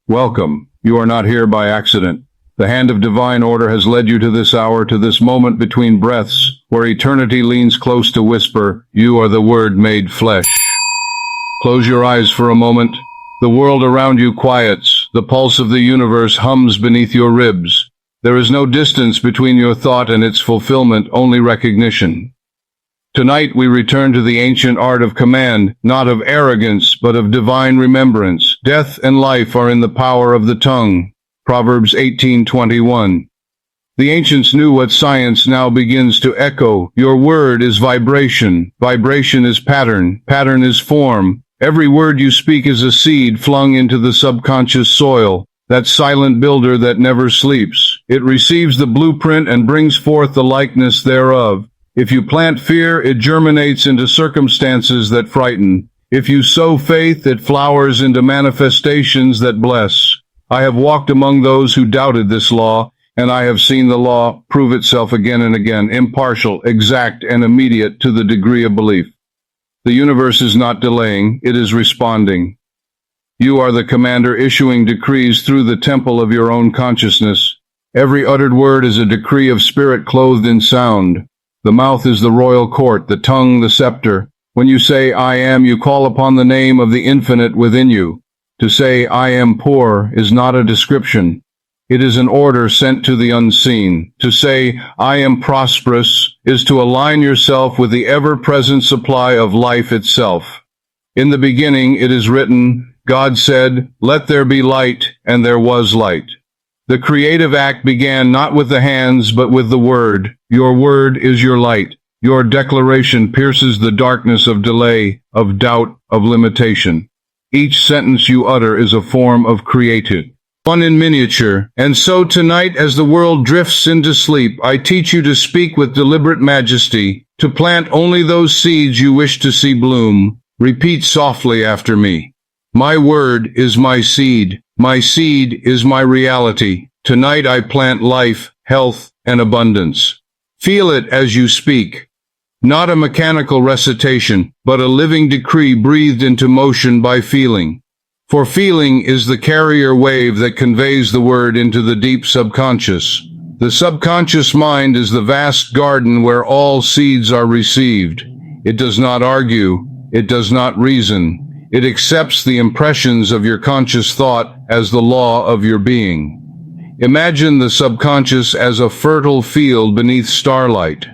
Welcome. You are not here by accident. The hand of divine order has led you to this hour, to this moment between breaths, where eternity leans close to whisper, "You are the Word made flesh." Close your eyes for a moment. The world around you quiets. The pulse of the universe hums beneath your ribs. There is no distance between your thought and its fulfillment, only recognition. Tonight we return to the ancient art of command, not of arrogance, but of divine remembrance. Death and life are in the power of the tongue. Proverbs 18:21. The ancients knew what science now begins to echo. Your word is vibration. Vibration is pattern. Pattern is form. Every word you speak is a seed flung into the subconscious soil, that silent builder that never sleeps. It receives the blueprint and brings forth the likeness thereof. If you plant fear, it germinates into circumstances that frighten. If you sow faith, it flowers into manifestations that bless. I have walked among those who doubted this law, and I have seen the law prove itself again and again, impartial, exact, and immediate to the degree of belief. The universe is not delaying, it is responding. You are the commander issuing decrees through the temple of your own consciousness. Every uttered word is a decree of spirit clothed in sound. The mouth is the royal court, the tongue the scepter. When you say, "I am," you call upon the name of the infinite within you. To say, "I am poor," is not a description. It is an order sent to the unseen. To say, "I am prosperous," is to align yourself with the ever-present supply of life itself. In the beginning it is written, God said, "Let there be light," and there was light. The creative act began not with the hands, but with the word. Your word is your light. Your declaration pierces the darkness of delay, of doubt, of limitation. Each sentence you utter is a form of creative. One in miniature. And so tonight, as the world drifts into sleep, I teach you to speak with deliberate majesty, to plant only those seeds you wish to see bloom. Repeat softly after me. My word is my seed. My seed is my reality. Tonight I plant life, health, and abundance. Feel it as you speak. Not a mechanical recitation, but a living decree breathed into motion by feeling. For feeling is the carrier wave that conveys the word into the deep subconscious. The subconscious mind is the vast garden where all seeds are received. It does not argue. It does not reason. It accepts the impressions of your conscious thought as the law of your being. Imagine the subconscious as a fertile field beneath starlight.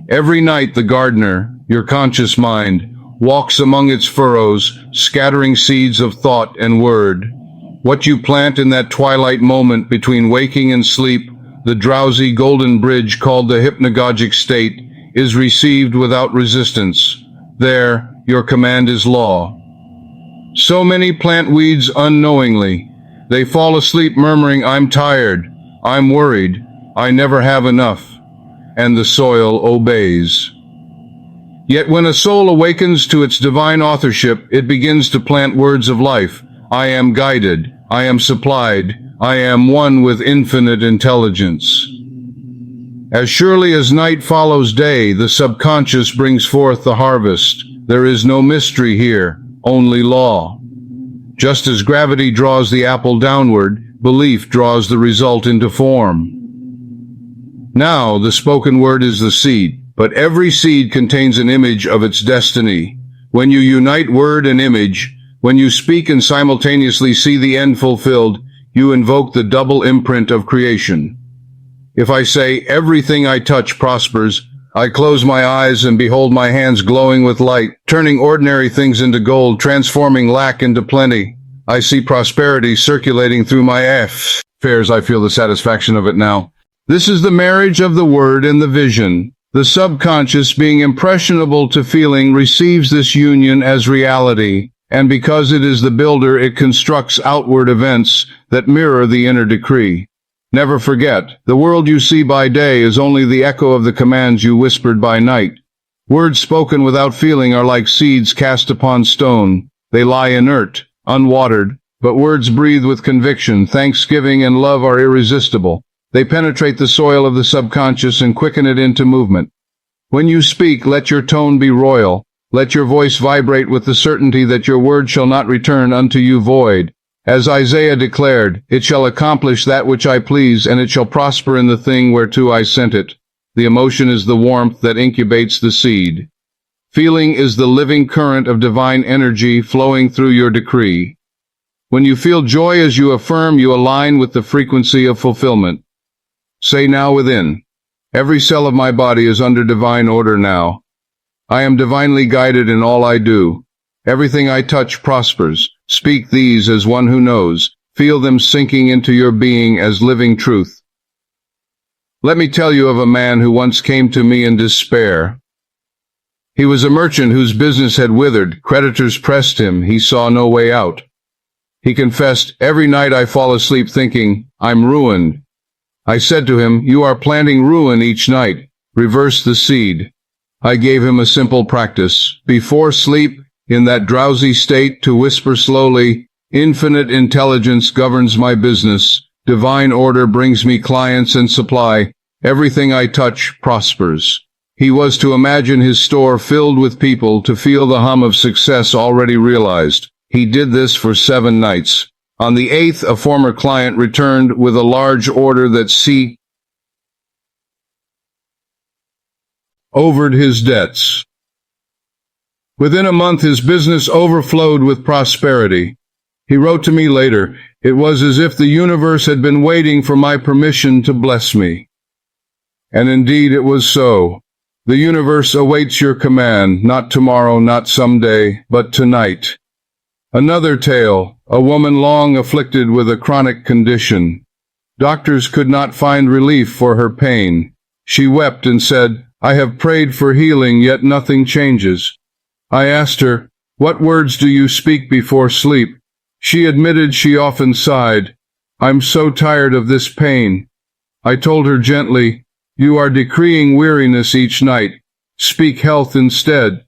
Every night the gardener, your conscious mind, walks among its furrows, scattering seeds of thought and word. What you plant in that twilight moment between waking and sleep, the drowsy golden bridge called the hypnagogic state, is received without resistance. There, your command is law. So many plant weeds unknowingly. They fall asleep murmuring, "I'm tired, I'm worried, I never have enough," and the soil obeys. Yet when a soul awakens to its divine authorship, it begins to plant words of life. I am guided, I am supplied, I am one with infinite intelligence. As surely as night follows day, the subconscious brings forth the harvest. There is no mystery here, only law. Just as gravity draws the apple downward, belief draws the result into form. Now, the spoken word is the seed, but every seed contains an image of its destiny. When you unite word and image, when you speak and simultaneously see the end fulfilled, you invoke the double imprint of creation. If I say, "Everything I touch prospers," I close my eyes and behold my hands glowing with light, turning ordinary things into gold, transforming lack into plenty. I see prosperity circulating through my affairs. I feel the satisfaction of it now. This is the marriage of the word and the vision. The subconscious, being impressionable to feeling, receives this union as reality, and because it is the builder, it constructs outward events that mirror the inner decree. Never forget, the world you see by day is only the echo of the commands you whispered by night. Words spoken without feeling are like seeds cast upon stone. They lie inert, unwatered, but words breathed with conviction, thanksgiving, and love are irresistible. They penetrate the soil of the subconscious and quicken it into movement. When you speak, let your tone be royal. Let your voice vibrate with the certainty that your word shall not return unto you void. As Isaiah declared, "It shall accomplish that which I please, and it shall prosper in the thing whereto I sent it." The emotion is the warmth that incubates the seed. Feeling is the living current of divine energy flowing through your decree. When you feel joy as you affirm, you align with the frequency of fulfillment. Say now within, "Every cell of my body is under divine order now. I am divinely guided in all I do. Everything I touch prospers." Speak these as one who knows. Feel them sinking into your being as living truth. Let me tell you of a man who once came to me in despair. He was a merchant whose business had withered. Creditors pressed him. He saw no way out. He confessed, "Every night I fall asleep thinking, I'm ruined." I said to him, "You are planting ruin each night. Reverse the seed." I gave him a simple practice. Before sleep, in that drowsy state, to whisper slowly, "Infinite intelligence governs my business. Divine order brings me clients and supply. Everything I touch prospers." He was to imagine his store filled with people, to feel the hum of success already realized. He did this for 7 nights. On the 8th, a former client returned with a large order that covered his debts. Within a month, his business overflowed with prosperity. He wrote to me later, "It was as if the universe had been waiting for my permission to bless me." And indeed it was so. The universe awaits your command, not tomorrow, not someday, but tonight. Another tale, a woman long afflicted with a chronic condition. Doctors could not find relief for her pain. She wept and said, "I have prayed for healing, yet nothing changes." I asked her, "What words do you speak before sleep?" She admitted she often sighed, "I'm so tired of this pain." I told her gently, "You are decreeing weariness each night. Speak health instead."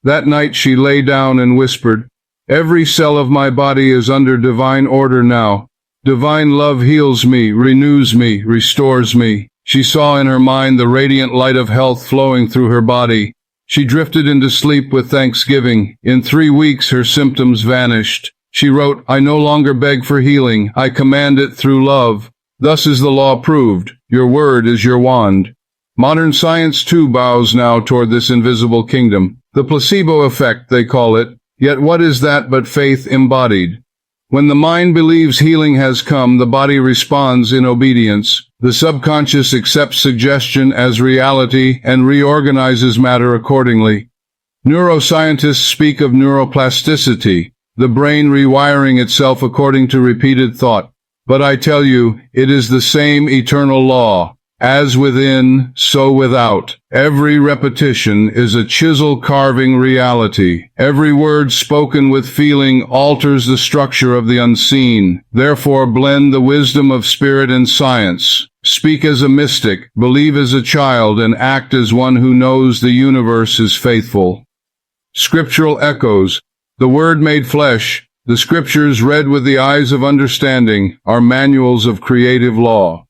That night she lay down and whispered, "Every cell of my body is under divine order now. Divine love heals me, renews me, restores me." She saw in her mind the radiant light of health flowing through her body. She drifted into sleep with thanksgiving. In 3 weeks her symptoms vanished. She wrote, "I no longer beg for healing. I command it through love. Thus is the law proved. Your word is your wand." Modern science too bows now toward this invisible kingdom. The placebo effect, they call it. Yet what is that but faith embodied? When the mind believes healing has come, the body responds in obedience. The subconscious accepts suggestion as reality and reorganizes matter accordingly. Neuroscientists speak of neuroplasticity, the brain rewiring itself according to repeated thought. But I tell you, it is the same eternal law. As within, so without. Every repetition is a chisel carving reality. Every word spoken with feeling alters the structure of the unseen. Therefore blend the wisdom of spirit and science. Speak as a mystic, believe as a child, and act as one who knows the universe is faithful. Scriptural echoes. The Word made flesh. The Scriptures read with the eyes of understanding are manuals of creative law.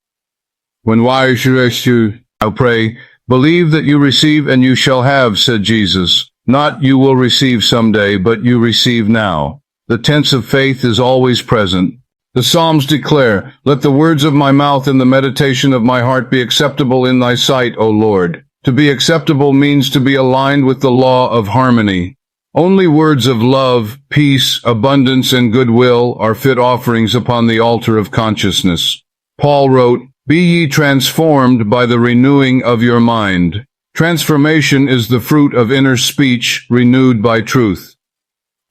When why should you now pray, "Believe that you receive and you shall have," said Jesus. Not "you will receive someday," but "you receive now." The tense of faith is always present. The Psalms declare, "Let the words of my mouth and the meditation of my heart be acceptable in thy sight, O Lord." To be acceptable means to be aligned with the law of harmony. Only words of love, peace, abundance, and goodwill are fit offerings upon the altar of consciousness. Paul wrote, "Be ye transformed by the renewing of your mind." Transformation is the fruit of inner speech renewed by truth.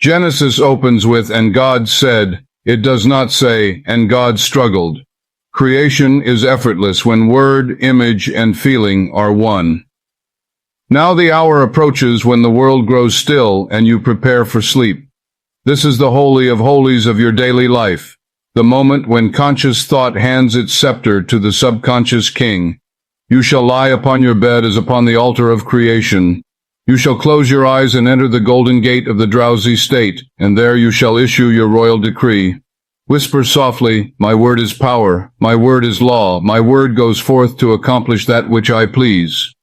Genesis opens with, "And God said." It does not say, "And God struggled." Creation is effortless when word, image, and feeling are one. Now the hour approaches when the world grows still and you prepare for sleep. This is the holy of holies of your daily life. The moment when conscious thought hands its scepter to the subconscious king. You shall lie upon your bed as upon the altar of creation. You shall close your eyes and enter the golden gate of the drowsy state, and there you shall issue your royal decree. Whisper softly, "My word is power, my word is law, my word goes forth to accomplish that which I please.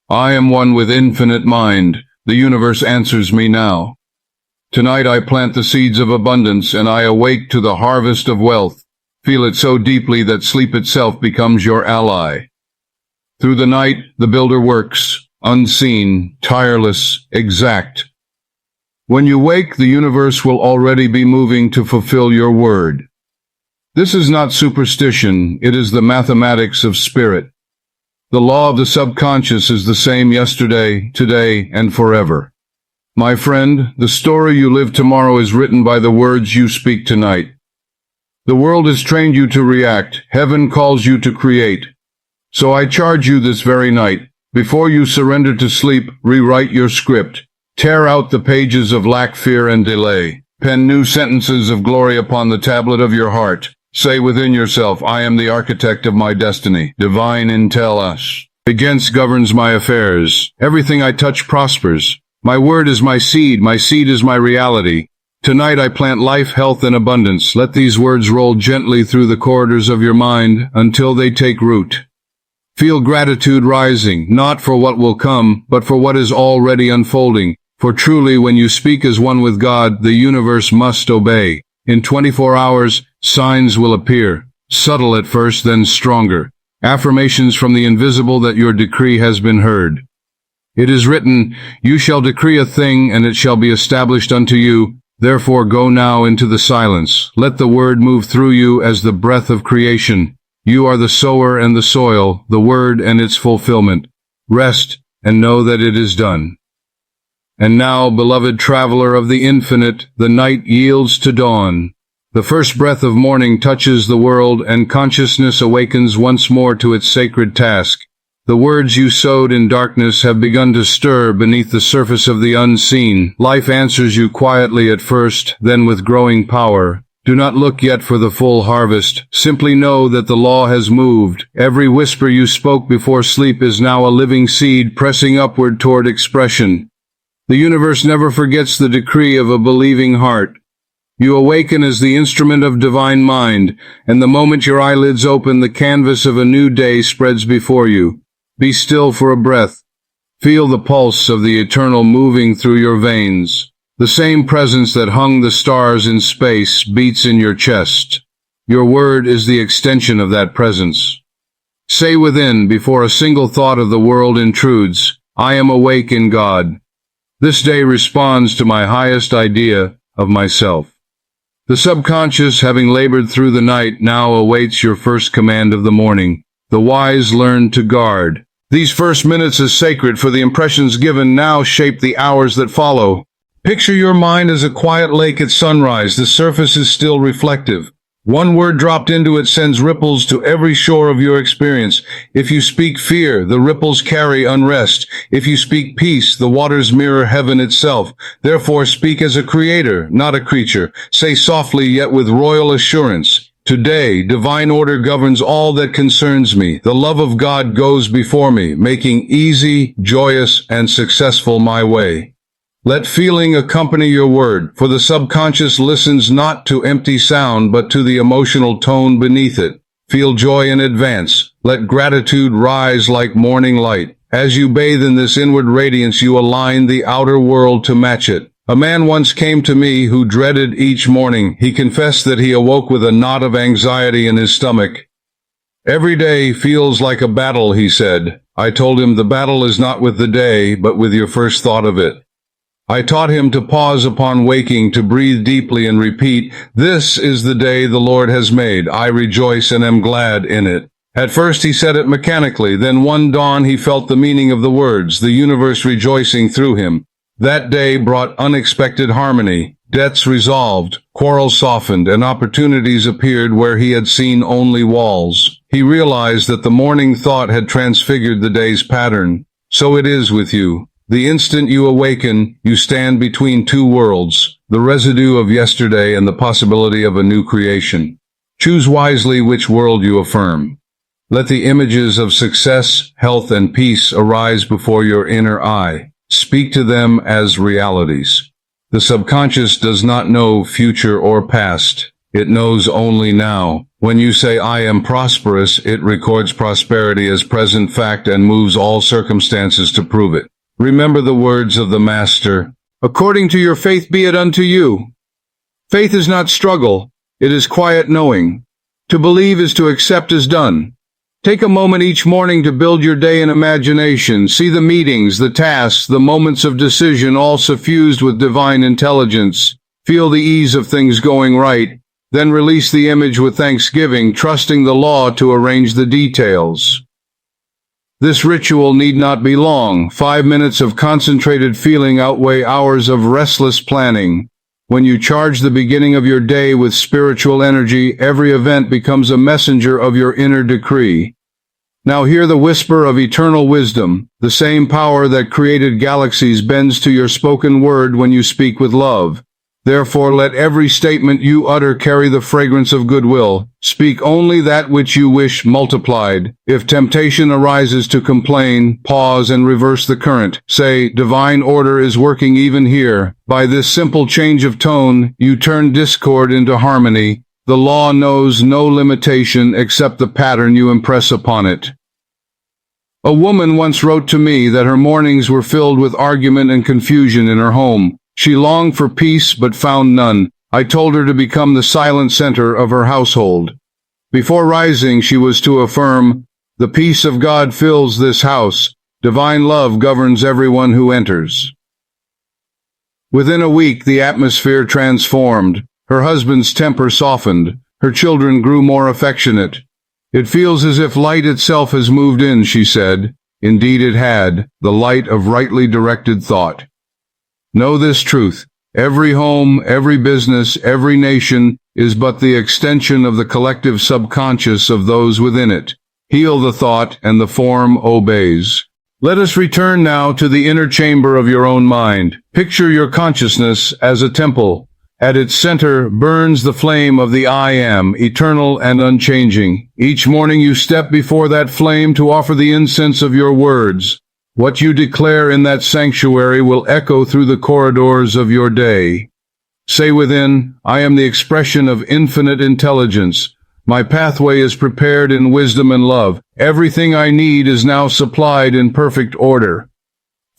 I am one with infinite mind. The universe answers me now." Tonight I plant the seeds of abundance, and I awake to the harvest of wealth. Feel it so deeply that sleep itself becomes your ally. Through the night, the builder works, unseen, tireless, exact. When you wake, the universe will already be moving to fulfill your word. This is not superstition, it is the mathematics of spirit. The law of the subconscious is the same yesterday, today, and forever. My friend, the story you live tomorrow is written by the words you speak tonight. The world has trained you to react. Heaven calls you to create. So I charge you this very night, before you surrender to sleep, rewrite your script. Tear out the pages of lack, fear, and delay. Pen new sentences of glory upon the tablet of your heart. Say within yourself, I am the architect of my destiny. Divine intel us. Against governs my affairs. Everything I touch prospers. My word is my seed is my reality. Tonight I plant life, health, and abundance. Let these words roll gently through the corridors of your mind until they take root. Feel gratitude rising, not for what will come, but for what is already unfolding. For truly, when you speak as one with God, the universe must obey. In 24 hours, signs will appear, subtle at first, then stronger. Affirmations from the invisible that your decree has been heard. It is written, you shall decree a thing, and it shall be established unto you. Therefore go now into the silence. Let the word move through you as the breath of creation. You are the sower and the soil, the word and its fulfillment. Rest and know that it is done. And now, beloved traveler of the infinite, the night yields to dawn. The first breath of morning touches the world, and consciousness awakens once more to its sacred task. The words you sowed in darkness have begun to stir beneath the surface of the unseen. Life answers you quietly at first, then with growing power. Do not look yet for the full harvest. Simply know that the law has moved. Every whisper you spoke before sleep is now a living seed pressing upward toward expression. The universe never forgets the decree of a believing heart. You awaken as the instrument of divine mind, and the moment your eyelids open, the canvas of a new day spreads before you. Be still for a breath. Feel the pulse of the eternal moving through your veins. The same presence that hung the stars in space beats in your chest. Your word is the extension of that presence. Say within, before a single thought of the world intrudes, I am awake in God. This day responds to my highest idea of myself. The subconscious, having labored through the night, now awaits your first command of the morning. The wise learn to guard. These first minutes are sacred, for the impressions given now shape the hours that follow. Picture your mind as a quiet lake at sunrise. The surface is still reflective. One word dropped into it sends ripples to every shore of your experience. If you speak fear, the ripples carry unrest. If you speak peace, the waters mirror heaven itself. Therefore, speak as a creator, not a creature. Say softly, yet with royal assurance. Today, divine order governs all that concerns me. The love of God goes before me, making easy, joyous, and successful my way. Let feeling accompany your word, for the subconscious listens not to empty sound, but to the emotional tone beneath it. Feel joy in advance. Let gratitude rise like morning light. As you bathe in this inward radiance, you align the outer world to match it. A man once came to me who dreaded each morning. He confessed that he awoke with a knot of anxiety in his stomach. Every day feels like a battle, he said. I told him the battle is not with the day, but with your first thought of it. I taught him to pause upon waking, to breathe deeply and repeat, this is the day the Lord has made. I rejoice and am glad in it. At first he said it mechanically. Then one dawn he felt the meaning of the words, the universe rejoicing through him. That day brought unexpected harmony. Debts resolved, quarrels softened, and opportunities appeared where he had seen only walls. He realized that the morning thought had transfigured the day's pattern. So it is with you. The instant you awaken, you stand between two worlds, the residue of yesterday and the possibility of a new creation. Choose wisely which world you affirm. Let the images of success, health, and peace arise before your inner eye. Speak to them as realities. The subconscious does not know future or past. It knows only now. When you say, I am prosperous, it records prosperity as present fact and moves all circumstances to prove it. Remember the words of the Master, According to your faith be it unto you. Faith is not struggle, it is quiet knowing. To believe is to accept as done. Take a moment each morning to build your day in imagination. See the meetings, the tasks, the moments of decision all suffused with divine intelligence. Feel the ease of things going right. Then release the image with thanksgiving, trusting the law to arrange the details. This ritual need not be long. 5 minutes of concentrated feeling outweigh hours of restless planning. When you charge the beginning of your day with spiritual energy, every event becomes a messenger of your inner decree. Now hear the whisper of eternal wisdom. The same power that created galaxies bends to your spoken word when you speak with love. Therefore let every statement you utter carry the fragrance of goodwill. Speak only that which you wish multiplied. If temptation arises to complain, pause and reverse the current. Say, divine order is working even here. By this simple change of tone, you turn discord into harmony. The law knows no limitation except the pattern you impress upon it. A woman once wrote to me that her mornings were filled with argument and confusion in her home. She longed for peace but found none. I told her to become the silent center of her household. Before rising, she was to affirm, "The peace of God fills this house. Divine love governs everyone who enters." Within a week, the atmosphere transformed. Her husband's temper softened. Her children grew more affectionate. "It feels as if light itself has moved in," she said. Indeed it had, the light of rightly directed thought. Know this truth. Every home, every business, every nation is but the extension of the collective subconscious of those within it. Heal the thought, and the form obeys. Let us return now to the inner chamber of your own mind. Picture your consciousness as a temple. At its center burns the flame of the I Am, eternal and unchanging. Each morning you step before that flame to offer the incense of your words. What you declare in that sanctuary will echo through the corridors of your day. Say within, I am the expression of infinite intelligence. My pathway is prepared in wisdom and love. Everything I need is now supplied in perfect order.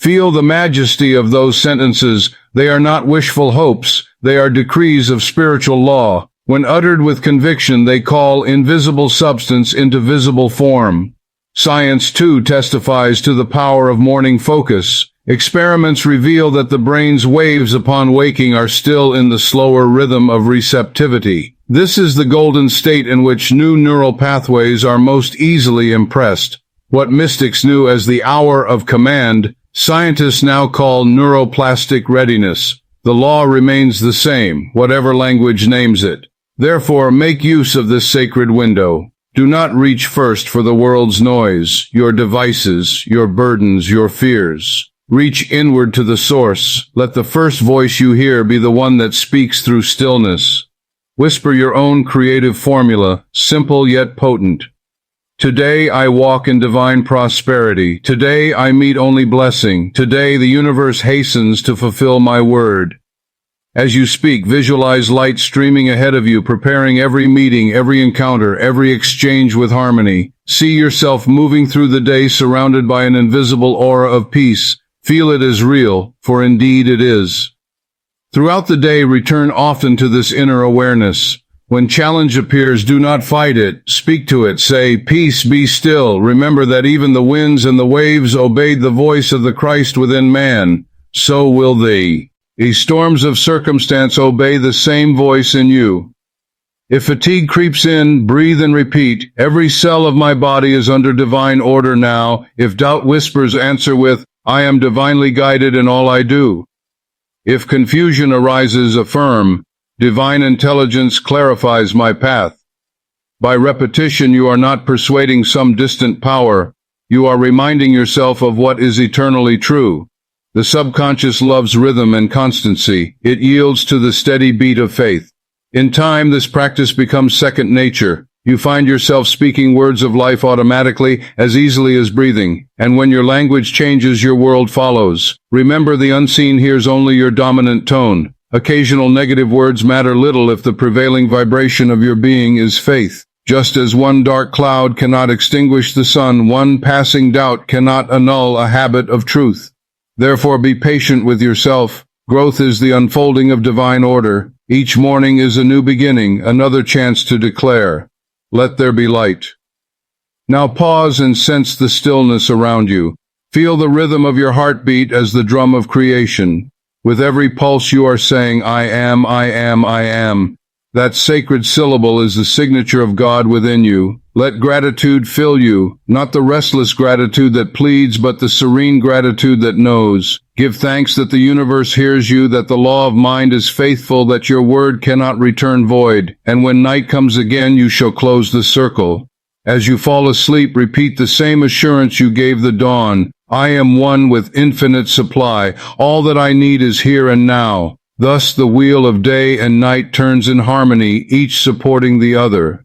Feel the majesty of those sentences. They are not wishful hopes. They are decrees of spiritual law. When uttered with conviction, they call invisible substance into visible form. Science, too, testifies to the power of morning focus. Experiments reveal that the brain's waves upon waking are still in the slower rhythm of receptivity. This is the golden state in which new neural pathways are most easily impressed. What mystics knew as the hour of command, scientists now call neuroplastic readiness. The law remains the same, whatever language names it. Therefore, make use of this sacred window. Do not reach first for the world's noise, your devices, your burdens, your fears. Reach inward to the source. Let the first voice you hear be the one that speaks through stillness. Whisper your own creative formula, simple yet potent. Today I walk in divine prosperity. Today I meet only blessing. Today the universe hastens to fulfill my word. As you speak, visualize light streaming ahead of you, preparing every meeting, every encounter, every exchange with harmony. See yourself moving through the day surrounded by an invisible aura of peace. Feel it as real, for indeed it is. Throughout the day, return often to this inner awareness. When challenge appears, do not fight it. Speak to it. Say, "Peace, be still." Remember that even the winds and the waves obeyed the voice of the Christ within man. So will thee. The storms of circumstance obey the same voice in you. If fatigue creeps in, breathe and repeat, "Every cell of my body is under divine order now." If doubt whispers, answer with, "I am divinely guided in all I do." If confusion arises, affirm, "Divine intelligence clarifies my path." By repetition, you are not persuading some distant power. You are reminding yourself of what is eternally true. The subconscious loves rhythm and constancy. It yields to the steady beat of faith. In time, this practice becomes second nature. You find yourself speaking words of life automatically, as easily as breathing. And when your language changes, your world follows. Remember, the unseen hears only your dominant tone. Occasional negative words matter little if the prevailing vibration of your being is faith. Just as one dark cloud cannot extinguish the sun, one passing doubt cannot annul a habit of truth. Therefore be patient with yourself. Growth is the unfolding of divine order. Each morning is a new beginning, another chance to declare, "Let there be light." Now pause and sense the stillness around you. Feel the rhythm of your heartbeat as the drum of creation. With every pulse you are saying, "I am, I am, I am." That sacred syllable is the signature of God within you. Let gratitude fill you, not the restless gratitude that pleads, but the serene gratitude that knows. Give thanks that the universe hears you, that the law of mind is faithful, that your word cannot return void, and when night comes again you shall close the circle. As you fall asleep, repeat the same assurance you gave the dawn. I am one with infinite supply. All that I need is here and now. Thus the wheel of day and night turns in harmony, each supporting the other.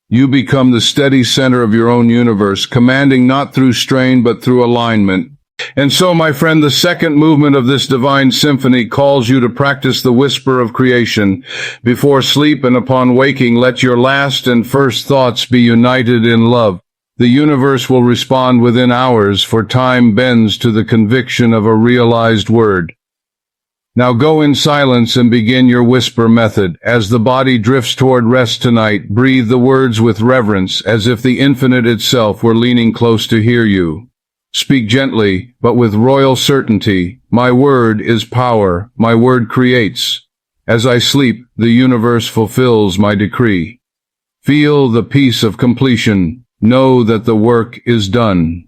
You become the steady center of your own universe, commanding not through strain but through alignment. And so, my friend, the second movement of this divine symphony calls you to practice the whisper of creation. Before sleep and upon waking, let your last and first thoughts be united in love. The universe will respond within hours, for time bends to the conviction of a realized word. Now go in silence and begin your whisper method. As the body drifts toward rest tonight, breathe the words with reverence, as if the infinite itself were leaning close to hear you. Speak gently, but with royal certainty. My word is power. My word creates. As I sleep, the universe fulfills my decree. Feel the peace of completion. Know that the work is done.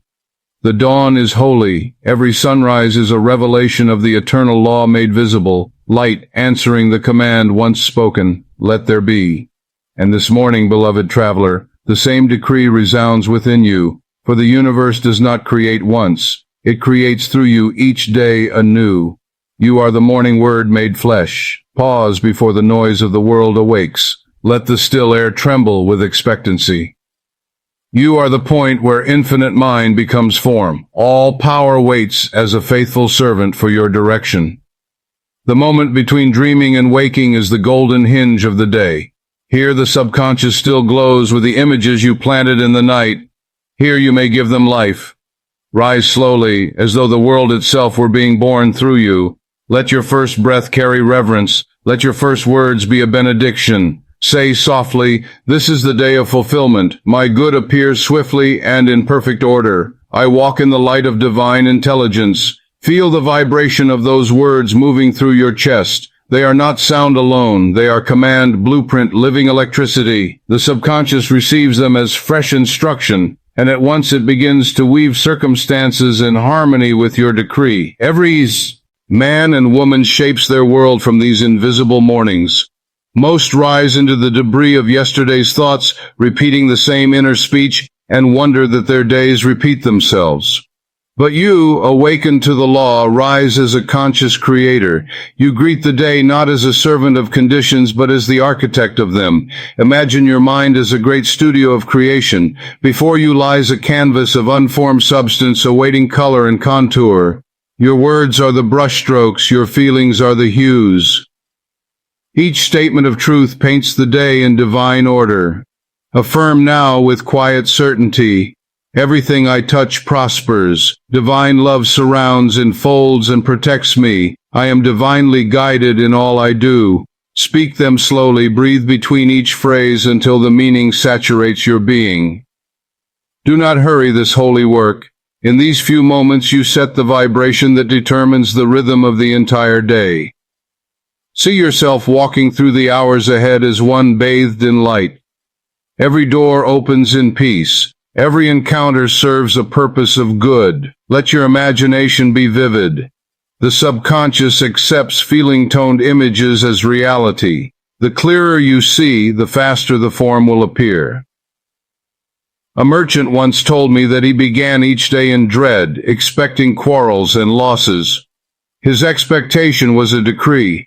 The dawn is holy. Every sunrise is a revelation of the eternal law made visible, light answering the command once spoken, "Let there be." And this morning, beloved traveler, the same decree resounds within you, for the universe does not create once. It creates through you each day anew. You are the morning word made flesh. Pause before the noise of the world awakes. Let the still air tremble with expectancy. You are the point where infinite mind becomes form. All power waits as a faithful servant for your direction. The moment between dreaming and waking is the golden hinge of the day. Here the subconscious still glows with the images you planted in the night. Here you may give them life. Rise slowly, as though the world itself were being born through you. Let your first breath carry reverence. Let your first words be a benediction. Say softly, "This is the day of fulfillment. My good appears swiftly and in perfect order. I walk in the light of divine intelligence." Feel the vibration of those words moving through your chest. They are not sound alone. They are command, blueprint, living electricity. The subconscious receives them as fresh instruction, and at once it begins to weave circumstances in harmony with your decree. Every man and woman shapes their world from these invisible mornings. Most rise into the debris of yesterday's thoughts, repeating the same inner speech, and wonder that their days repeat themselves. But you, awakened to the law, rise as a conscious creator. You greet the day not as a servant of conditions, but as the architect of them. Imagine your mind as a great studio of creation. Before you lies a canvas of unformed substance awaiting color and contour. Your words are the brushstrokes, your feelings are the hues. Each statement of truth paints the day in divine order. Affirm now with quiet certainty. Everything I touch prospers. Divine love surrounds, enfolds, and protects me. I am divinely guided in all I do. Speak them slowly, breathe between each phrase until the meaning saturates your being. Do not hurry this holy work. In these few moments you set the vibration that determines the rhythm of the entire day. See yourself walking through the hours ahead as one bathed in light. Every door opens in peace. Every encounter serves a purpose of good. Let your imagination be vivid. The subconscious accepts feeling-toned images as reality. The clearer you see, the faster the form will appear. A merchant once told me that he began each day in dread, expecting quarrels and losses. His expectation was a decree.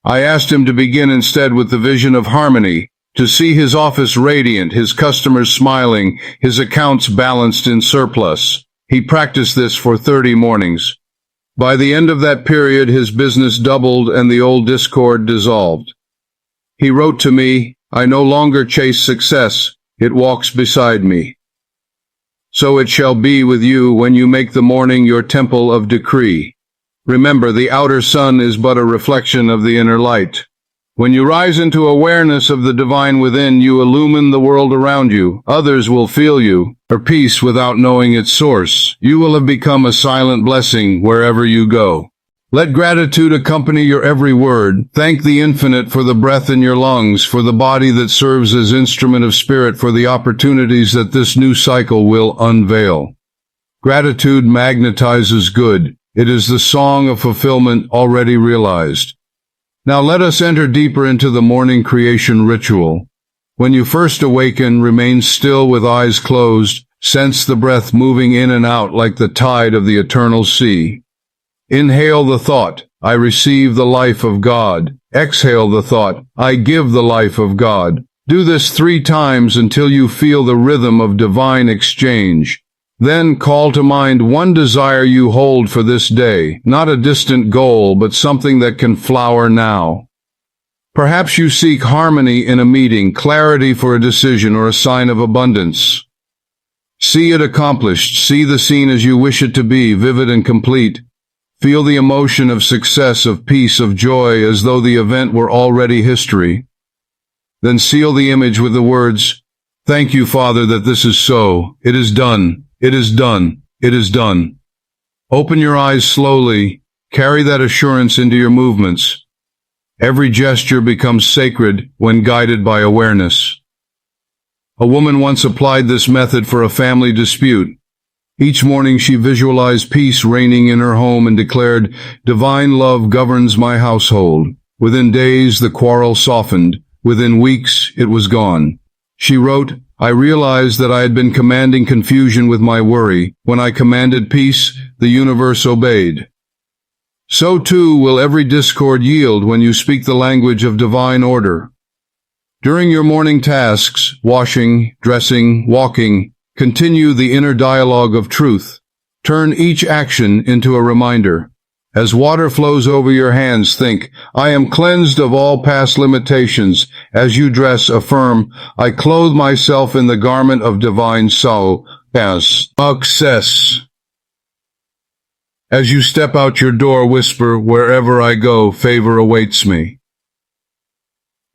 I asked him to begin instead with the vision of harmony, to see his office radiant, his customers smiling, his accounts balanced in surplus. He practiced this for 30 mornings. By the end of that period, his business doubled and the old discord dissolved. He wrote to me, "I no longer chase success, it walks beside me." So it shall be with you when you make the morning your temple of decree. Remember, the outer sun is but a reflection of the inner light. When you rise into awareness of the divine within, you illumine the world around you. Others will feel you, or peace without knowing its source. You will have become a silent blessing wherever you go. Let gratitude accompany your every word. Thank the infinite for the breath in your lungs, for the body that serves as instrument of spirit, for the opportunities that this new cycle will unveil. Gratitude magnetizes good. It is the song of fulfillment already realized. Now let us enter deeper into the morning creation ritual. When you first awaken, remain still with eyes closed. Sense the breath moving in and out like the tide of the eternal sea. Inhale the thought, I receive the life of God. Exhale the thought, I give the life of God. Do this 3 times until you feel the rhythm of divine exchange. Then call to mind one desire you hold for this day, not a distant goal, but something that can flower now. Perhaps you seek harmony in a meeting, clarity for a decision, or a sign of abundance. See it accomplished. See the scene as you wish it to be, vivid and complete. Feel the emotion of success, of peace, of joy, as though the event were already history. Then seal the image with the words, "Thank you, Father, that this is so. It is done. It is done. It is done." Open your eyes slowly. Carry that assurance into your movements. Every gesture becomes sacred when guided by awareness. A woman once applied this method for a family dispute. Each morning she visualized peace reigning in her home and declared, "Divine love governs my household." Within days, the quarrel softened. Within weeks, it was gone. She wrote, "I realized that I had been commanding confusion with my worry. When I commanded peace, the universe obeyed." So too will every discord yield when you speak the language of divine order. During your morning tasks, washing, dressing, walking, continue the inner dialogue of truth. Turn each action into a reminder. As water flows over your hands, think, "I am cleansed of all past limitations." As you dress, affirm, "I clothe myself in the garment of divine success." As you step out your door, whisper, "Wherever I go, favor awaits me."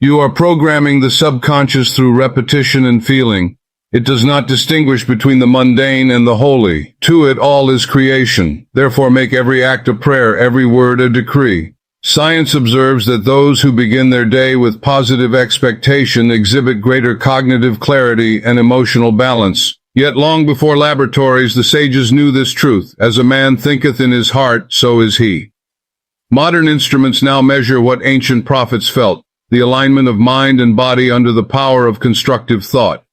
You are programming the subconscious through repetition and feeling. It does not distinguish between the mundane and the holy. To it, all is creation. Therefore, make every act a prayer, every word a decree. Science observes that those who begin their day with positive expectation exhibit greater cognitive clarity and emotional balance. Yet long before laboratories, the sages knew this truth. As a man thinketh in his heart, so is he. Modern instruments now measure what ancient prophets felt, the alignment of mind and body under the power of constructive thought.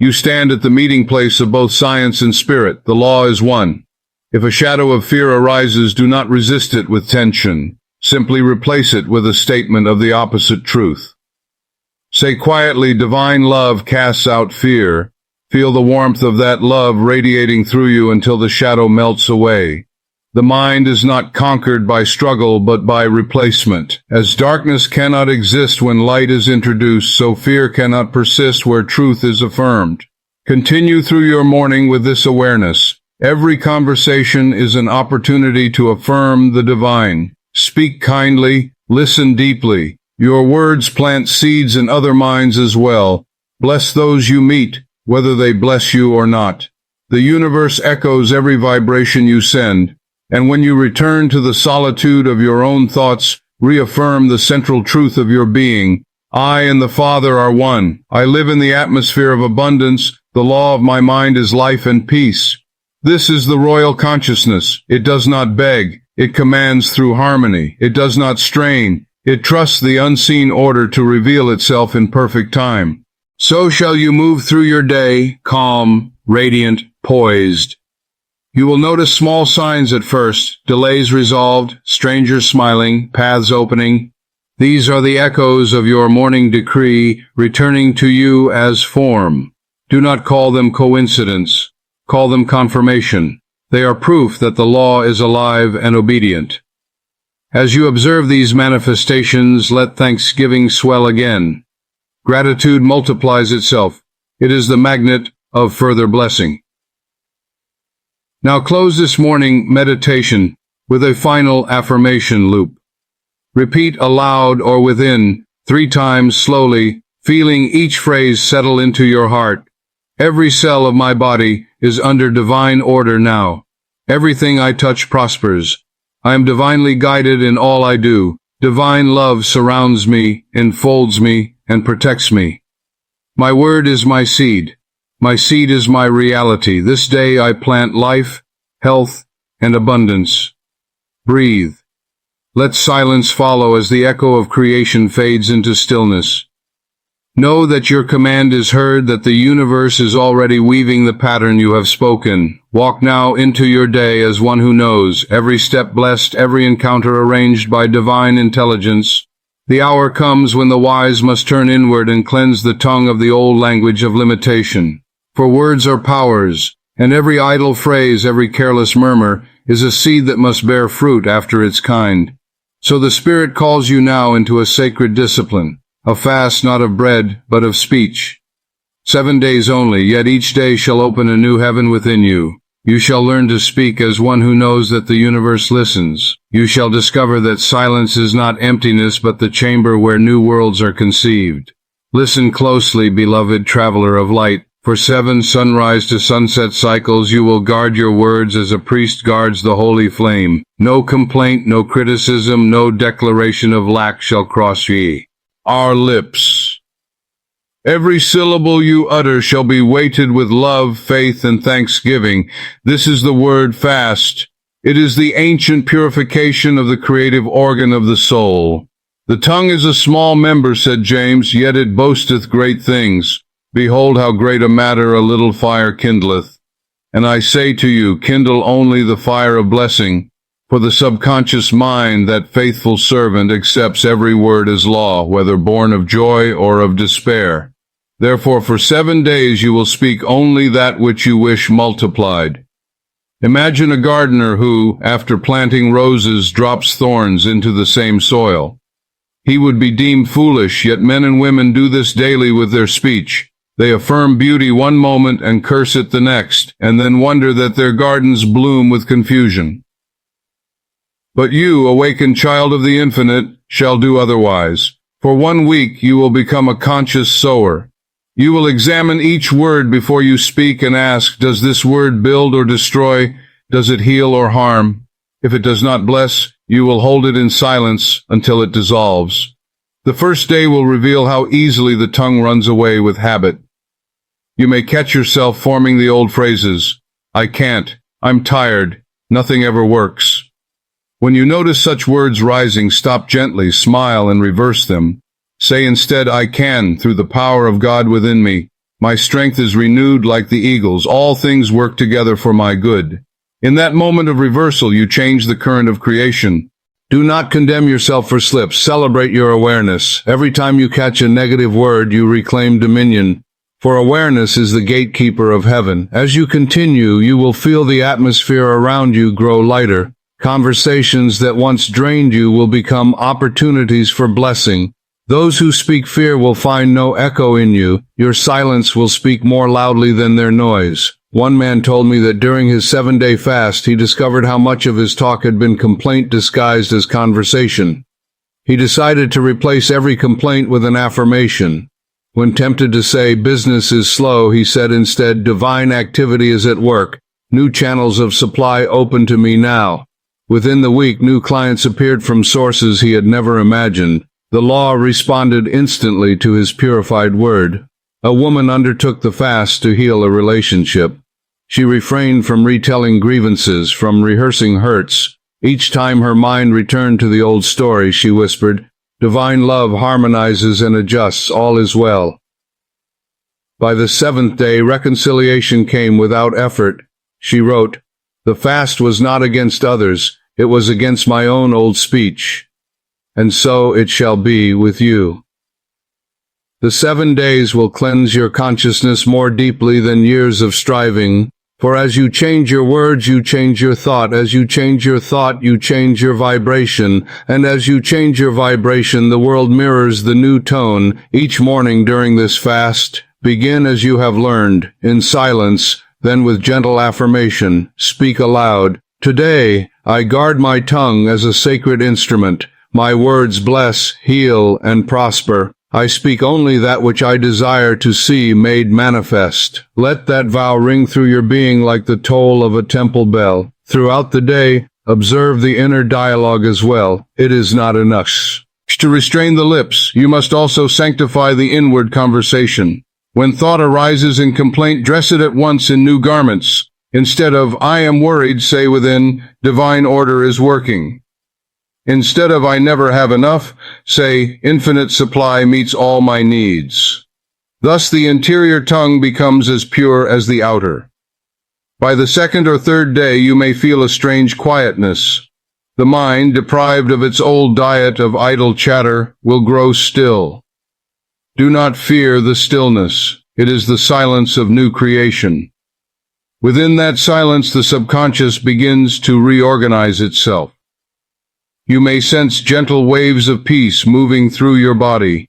You stand at the meeting place of both science and spirit. The law is one. If a shadow of fear arises, do not resist it with tension. Simply replace it with a statement of the opposite truth. Say quietly, "Divine love casts out fear." Feel the warmth of that love radiating through you until the shadow melts away. The mind is not conquered by struggle, but by replacement. As darkness cannot exist when light is introduced, so fear cannot persist where truth is affirmed. Continue through your morning with this awareness. Every conversation is an opportunity to affirm the divine. Speak kindly, listen deeply. Your words plant seeds in other minds as well. Bless those you meet, whether they bless you or not. The universe echoes every vibration you send. And when you return to the solitude of your own thoughts, reaffirm the central truth of your being. I and the Father are one. I live in the atmosphere of abundance. The law of my mind is life and peace. This is the royal consciousness. It does not beg. It commands through harmony. It does not strain. It trusts the unseen order to reveal itself in perfect time. So shall you move through your day, calm, radiant, poised. You will notice small signs at first, delays resolved, strangers smiling, paths opening. These are the echoes of your morning decree returning to you as form. Do not call them coincidence. Call them confirmation. They are proof that the law is alive and obedient. As you observe these manifestations, let thanksgiving swell again. Gratitude multiplies itself. It is the magnet of further blessing. Now close this morning meditation with a final affirmation loop. Repeat aloud or within 3 times slowly, feeling each phrase settle into your heart. Every cell of my body is under divine order now. Everything I touch prospers. I am divinely guided in all I do. Divine love surrounds me, enfolds me, and protects me. My word is my seed. My seed is my reality. This day I plant life, health, and abundance. Breathe. Let silence follow as the echo of creation fades into stillness. Know that your command is heard, that the universe is already weaving the pattern you have spoken. Walk now into your day as one who knows, every step blessed, every encounter arranged by divine intelligence. The hour comes when the wise must turn inward and cleanse the tongue of the old language of limitation. For words are powers, and every idle phrase, every careless murmur, is a seed that must bear fruit after its kind. So the Spirit calls you now into a sacred discipline, a fast not of bread, but of speech. 7 days only, yet each day shall open a new heaven within you. You shall learn to speak as one who knows that the universe listens. You shall discover that silence is not emptiness, but the chamber where new worlds are conceived. Listen closely, beloved traveler of light. For 7 sunrise to sunset cycles you will guard your words as a priest guards the holy flame. No complaint, no criticism, no declaration of lack shall cross ye our lips. Every syllable you utter shall be weighted with love, faith, and thanksgiving. This is the word fast. It is the ancient purification of the creative organ of the soul. The tongue is a small member, said James, yet it boasteth great things. Behold how great a matter a little fire kindleth. And I say to you, kindle only the fire of blessing. For the subconscious mind, that faithful servant, accepts every word as law, whether born of joy or of despair. Therefore for 7 days you will speak only that which you wish multiplied. Imagine a gardener who, after planting roses, drops thorns into the same soil. He would be deemed foolish, yet men and women do this daily with their speech. They affirm beauty one moment and curse it the next, and then wonder that their gardens bloom with confusion. But you, awakened child of the infinite, shall do otherwise. For 1 week you will become a conscious sower. You will examine each word before you speak and ask, does this word build or destroy? Does it heal or harm? If it does not bless, you will hold it in silence until it dissolves. The first day will reveal how easily the tongue runs away with habit. You may catch yourself forming the old phrases, I can't, I'm tired, nothing ever works. When you notice such words rising, stop gently, smile, and reverse them. Say instead, I can, through the power of God within me. My strength is renewed like the eagle's. All things work together for my good. In that moment of reversal, you change the current of creation. Do not condemn yourself for slips. Celebrate your awareness. Every time you catch a negative word, you reclaim dominion. For awareness is the gatekeeper of heaven. As you continue, you will feel the atmosphere around you grow lighter. Conversations that once drained you will become opportunities for blessing. Those who speak fear will find no echo in you. Your silence will speak more loudly than their noise. One man told me that during his 7-day fast, he discovered how much of his talk had been complaint disguised as conversation. He decided to replace every complaint with an affirmation. When tempted to say, business is slow, he said instead, divine activity is at work. New channels of supply open to me now. Within the week, new clients appeared from sources he had never imagined. The law responded instantly to his purified word. A woman undertook the fast to heal a relationship. She refrained from retelling grievances, from rehearsing hurts. Each time her mind returned to the old story, she whispered, divine love harmonizes and adjusts, all is well. By the 7th day, reconciliation came without effort. She wrote, the fast was not against others, it was against my own old speech. And so it shall be with you. The 7 days will cleanse your consciousness more deeply than years of striving, for as you change your words, you change your thought. As you change your thought, you change your vibration. And as you change your vibration, the world mirrors the new tone. Each morning during this fast, begin as you have learned, in silence, then with gentle affirmation, speak aloud. Today, I guard my tongue as a sacred instrument. My words bless, heal, and prosper. I speak only that which I desire to see made manifest. Let that vow ring through your being like the toll of a temple bell. Throughout the day, observe the inner dialogue as well. It is not enough to restrain the lips. You must also sanctify the inward conversation. When thought arises in complaint, dress it at once in new garments. Instead of, I am worried, say within, divine order is working. Instead of, I never have enough, say, infinite supply meets all my needs. Thus the interior tongue becomes as pure as the outer. By the second or third day you may feel a strange quietness. The mind, deprived of its old diet of idle chatter, will grow still. Do not fear the stillness. It is the silence of new creation. Within that silence, the subconscious begins to reorganize itself. You may sense gentle waves of peace moving through your body.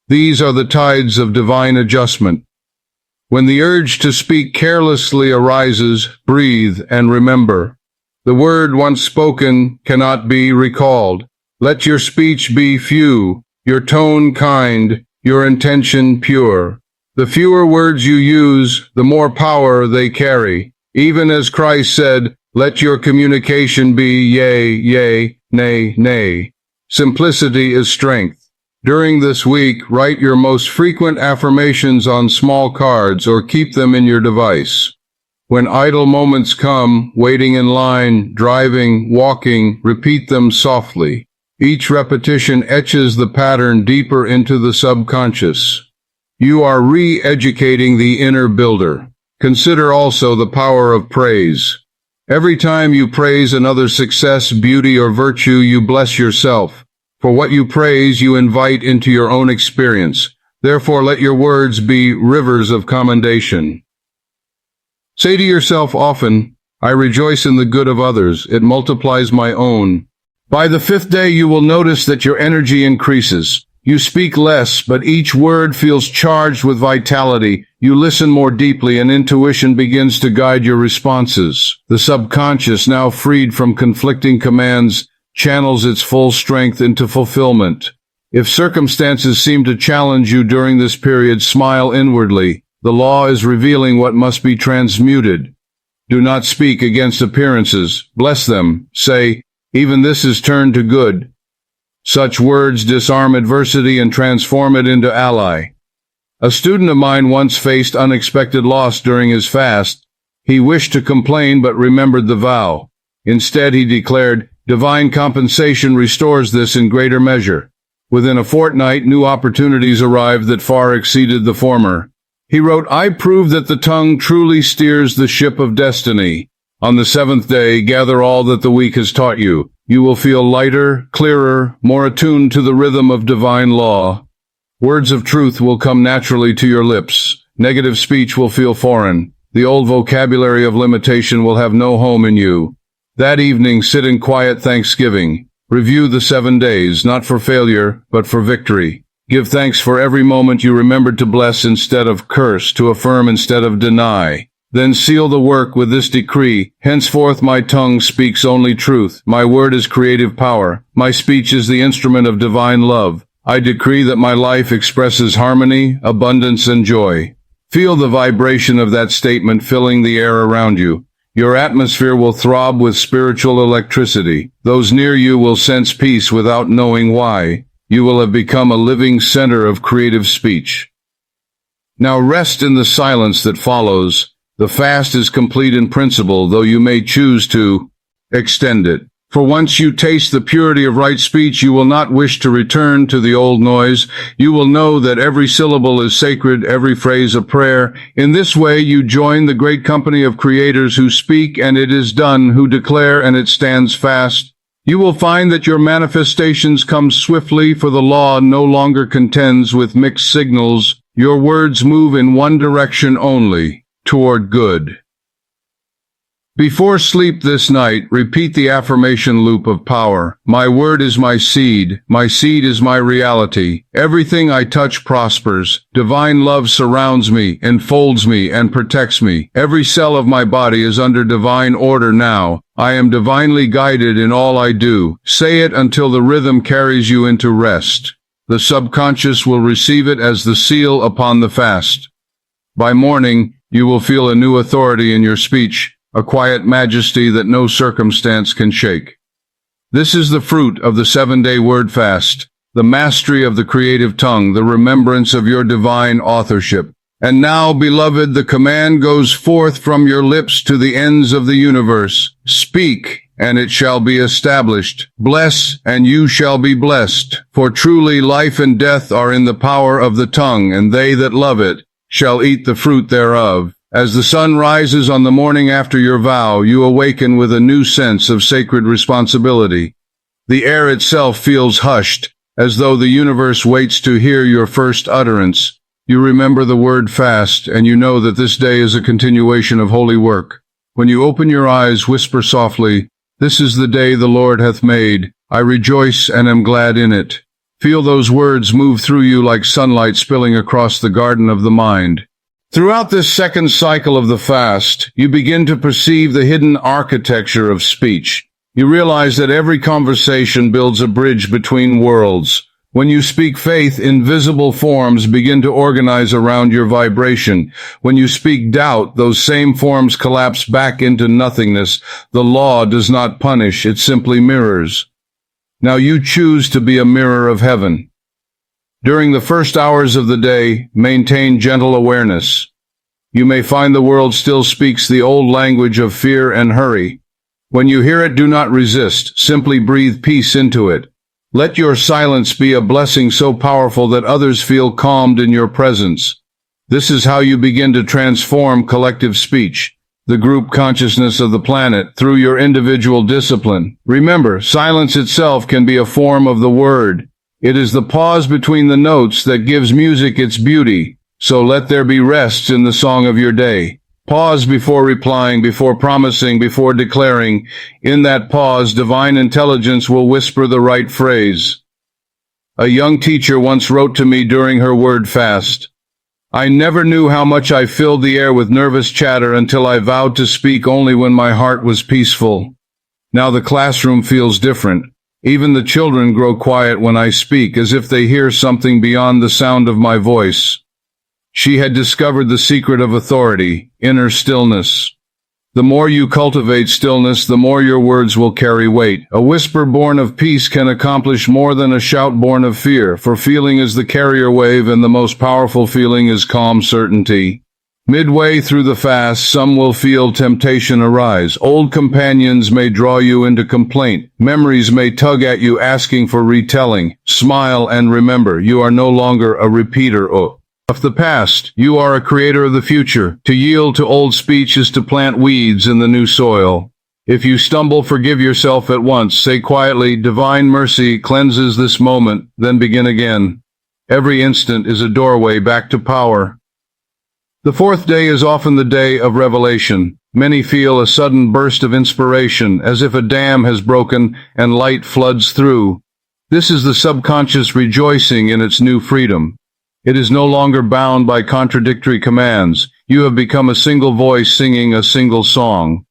These are the tides of divine adjustment. When the urge to speak carelessly arises, breathe and remember. The word once spoken cannot be recalled. Let your speech be few, your tone kind, your intention pure. The fewer words you use, the more power they carry. Even as Christ said, let your communication be yea, yea, nay, nay. Simplicity is strength. During this week, write your most frequent affirmations on small cards or keep them in your device. When idle moments come, waiting in line, driving, walking, repeat them softly. Each repetition etches the pattern deeper into the subconscious. You are re-educating the inner builder. Consider also the power of praise. Every time you praise another's success, beauty, or virtue, you bless yourself. For what you praise, you invite into your own experience. Therefore, let your words be rivers of commendation. Say to yourself often, I rejoice in the good of others. It multiplies my own. By the fifth day, you will notice that your energy increases. You speak less, but each word feels charged with vitality. You listen more deeply, and intuition begins to guide your responses. The subconscious, now freed from conflicting commands, channels its full strength into fulfillment. If circumstances seem to challenge you during this period, smile inwardly. The law is revealing what must be transmuted. Do not speak against appearances. Bless them. Say, even this is turned to good. Such words disarm adversity and transform it into ally. A student of mine once faced unexpected loss during his fast. He wished to complain but remembered the vow. Instead, he declared, divine compensation restores this in greater measure. Within a fortnight, new opportunities arrived that far exceeded the former. He wrote, I prove that the tongue truly steers the ship of destiny. On the seventh day, gather all that the week has taught you. You will feel lighter, clearer, more attuned to the rhythm of divine law. Words of truth will come naturally to your lips. Negative speech will feel foreign. The old vocabulary of limitation will have no home in you. That evening, sit in quiet thanksgiving. Review the 7 days, not for failure, but for victory. Give thanks for every moment you remembered to bless instead of curse, to affirm instead of deny. Then seal the work with this decree. Henceforth my tongue speaks only truth. My word is creative power. My speech is the instrument of divine love. I decree that my life expresses harmony, abundance, and joy. Feel the vibration of that statement filling the air around you. Your atmosphere will throb with spiritual electricity. Those near you will sense peace without knowing why. You will have become a living center of creative speech. Now rest in the silence that follows. The fast is complete in principle, though you may choose to extend it. For once you taste the purity of right speech, you will not wish to return to the old noise. You will know that every syllable is sacred, every phrase a prayer. In this way, you join the great company of creators who speak and it is done, who declare and it stands fast. You will find that your manifestations come swiftly, for the law no longer contends with mixed signals. Your words move in one direction only, toward good. Before sleep this night, repeat the affirmation loop of power. My word is my seed is my reality. Everything I touch prospers. Divine love surrounds me, enfolds me, and protects me. Every cell of my body is under divine order now. I am divinely guided in all I do. Say it until the rhythm carries you into rest. The subconscious will receive it as the seal upon the fast. By morning, you will feel a new authority in your speech, a quiet majesty that no circumstance can shake. This is the fruit of the 7-day word fast, the mastery of the creative tongue, the remembrance of your divine authorship. And now, beloved, the command goes forth from your lips to the ends of the universe. Speak, and it shall be established. Bless, and you shall be blessed. For truly life and death are in the power of the tongue, and they that love it shall eat the fruit thereof. As the sun rises on the morning after your vow, you awaken with a new sense of sacred responsibility. The air itself feels hushed, as though the universe waits to hear your first utterance. You remember the word fast, and you know that this day is a continuation of holy work. When you open your eyes, whisper softly, "This is the day the Lord hath made. I rejoice and am glad in it." Feel those words move through you like sunlight spilling across the garden of the mind. Throughout this second cycle of the fast, you begin to perceive the hidden architecture of speech. You realize that every conversation builds a bridge between worlds. When you speak faith, invisible forms begin to organize around your vibration. When you speak doubt, those same forms collapse back into nothingness. The law does not punish, it simply mirrors. Now you choose to be a mirror of heaven. During the first hours of the day, maintain gentle awareness. You may find the world still speaks the old language of fear and hurry. When you hear it, do not resist. Simply breathe peace into it. Let your silence be a blessing so powerful that others feel calmed in your presence. This is how you begin to transform collective speech, the group consciousness of the planet, through your individual discipline. Remember, silence itself can be a form of the word. It is the pause between the notes that gives music its beauty. So let there be rests in the song of your day. Pause before replying, before promising, before declaring. In that pause, divine intelligence will whisper the right phrase. A young teacher once wrote to me during her word fast, "I never knew how much I filled the air with nervous chatter until I vowed to speak only when my heart was peaceful." Now the classroom feels different. Even the children grow quiet when I speak, as if they hear something beyond the sound of my voice. She had discovered the secret of authority, inner stillness. The more you cultivate stillness, the more your words will carry weight. A whisper born of peace can accomplish more than a shout born of fear, for feeling is the carrier wave, and the most powerful feeling is calm certainty. Midway through the fast, some will feel temptation arise. Old companions may draw you into complaint. Memories may tug at you asking for retelling. Smile and remember, you are no longer a repeater of the past. You are a creator of the future. To yield to old speech is to plant weeds in the new soil. If you stumble, forgive yourself at once. Say quietly, "Divine mercy cleanses this moment," then begin again. Every instant is a doorway back to power. The fourth day is often the day of revelation. Many feel a sudden burst of inspiration, as if a dam has broken and light floods through. This is the subconscious rejoicing in its new freedom. It is no longer bound by contradictory commands. You have become a single voice singing a single song.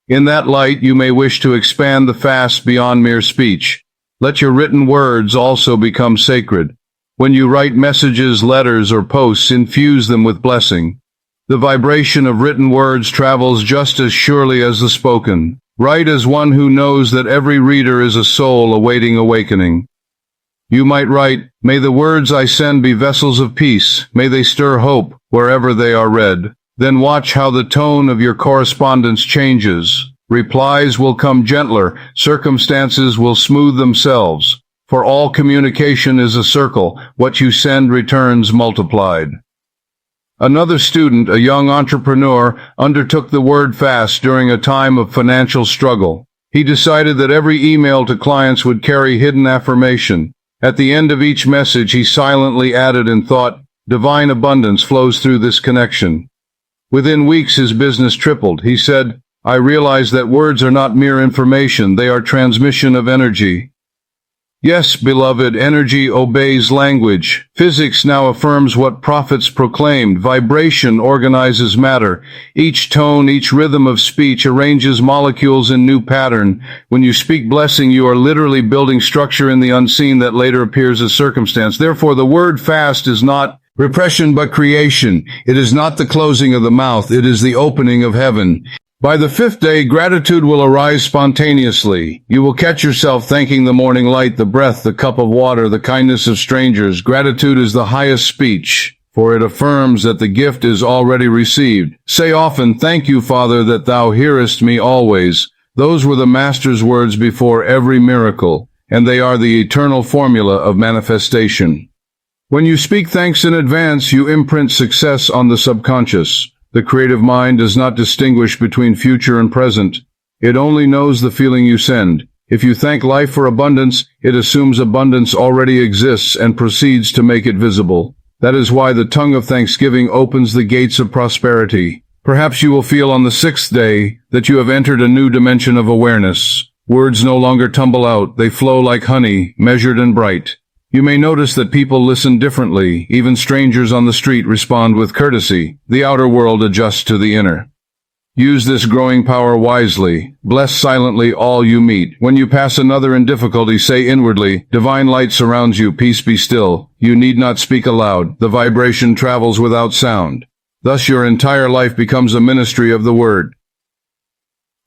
In that light, you may wish to expand the fast beyond mere speech. Let your written words also become sacred. When you write messages, letters, or posts, infuse them with blessing. The vibration of written words travels just as surely as the spoken. Write as one who knows that every reader is a soul awaiting awakening. You might write, "May the words I send be vessels of peace. May they stir hope wherever they are read." Then watch how the tone of your correspondence changes. Replies will come gentler. Circumstances will smooth themselves. For all communication is a circle. What you send returns multiplied. Another student, a young entrepreneur, undertook the word fast during a time of financial struggle. He decided that every email to clients would carry hidden affirmation. At the end of each message, he silently added in thought, "Divine abundance flows through this connection." Within weeks, his business tripled. He said, I realize that words are not mere information, they are transmission of energy. Yes, beloved, energy obeys language. Physics now affirms what prophets proclaimed. Vibration organizes matter. Each tone, each rhythm of speech arranges molecules in new pattern. When you speak blessing, you are literally building structure in the unseen that later appears as circumstance. Therefore, the word fast is not repression but creation. It is not the closing of the mouth. It is the opening of heaven. By the fifth day, gratitude will arise spontaneously. You will catch yourself thanking the morning light, the breath, the cup of water, the kindness of strangers. Gratitude is the highest speech, for it affirms that the gift is already received. Say often, "Thank you, Father, that thou hearest me always." Those were the Master's words before every miracle, and they are the eternal formula of manifestation. When you speak thanks in advance, you imprint success on the subconscious. The creative mind does not distinguish between future and present. It only knows the feeling you send. If you thank life for abundance, it assumes abundance already exists and proceeds to make it visible. That is why the tongue of thanksgiving opens the gates of prosperity. Perhaps you will feel on the sixth day that you have entered a new dimension of awareness. Words no longer tumble out. They flow like honey, measured and bright. You may notice that people listen differently. Even strangers on the street respond with courtesy. The outer world adjusts to the inner. Use this growing power wisely. Bless silently all you meet. When you pass another in difficulty, say inwardly, "Divine light surrounds you, peace be still." You need not speak aloud. The vibration travels without sound. Thus your entire life becomes a ministry of the word.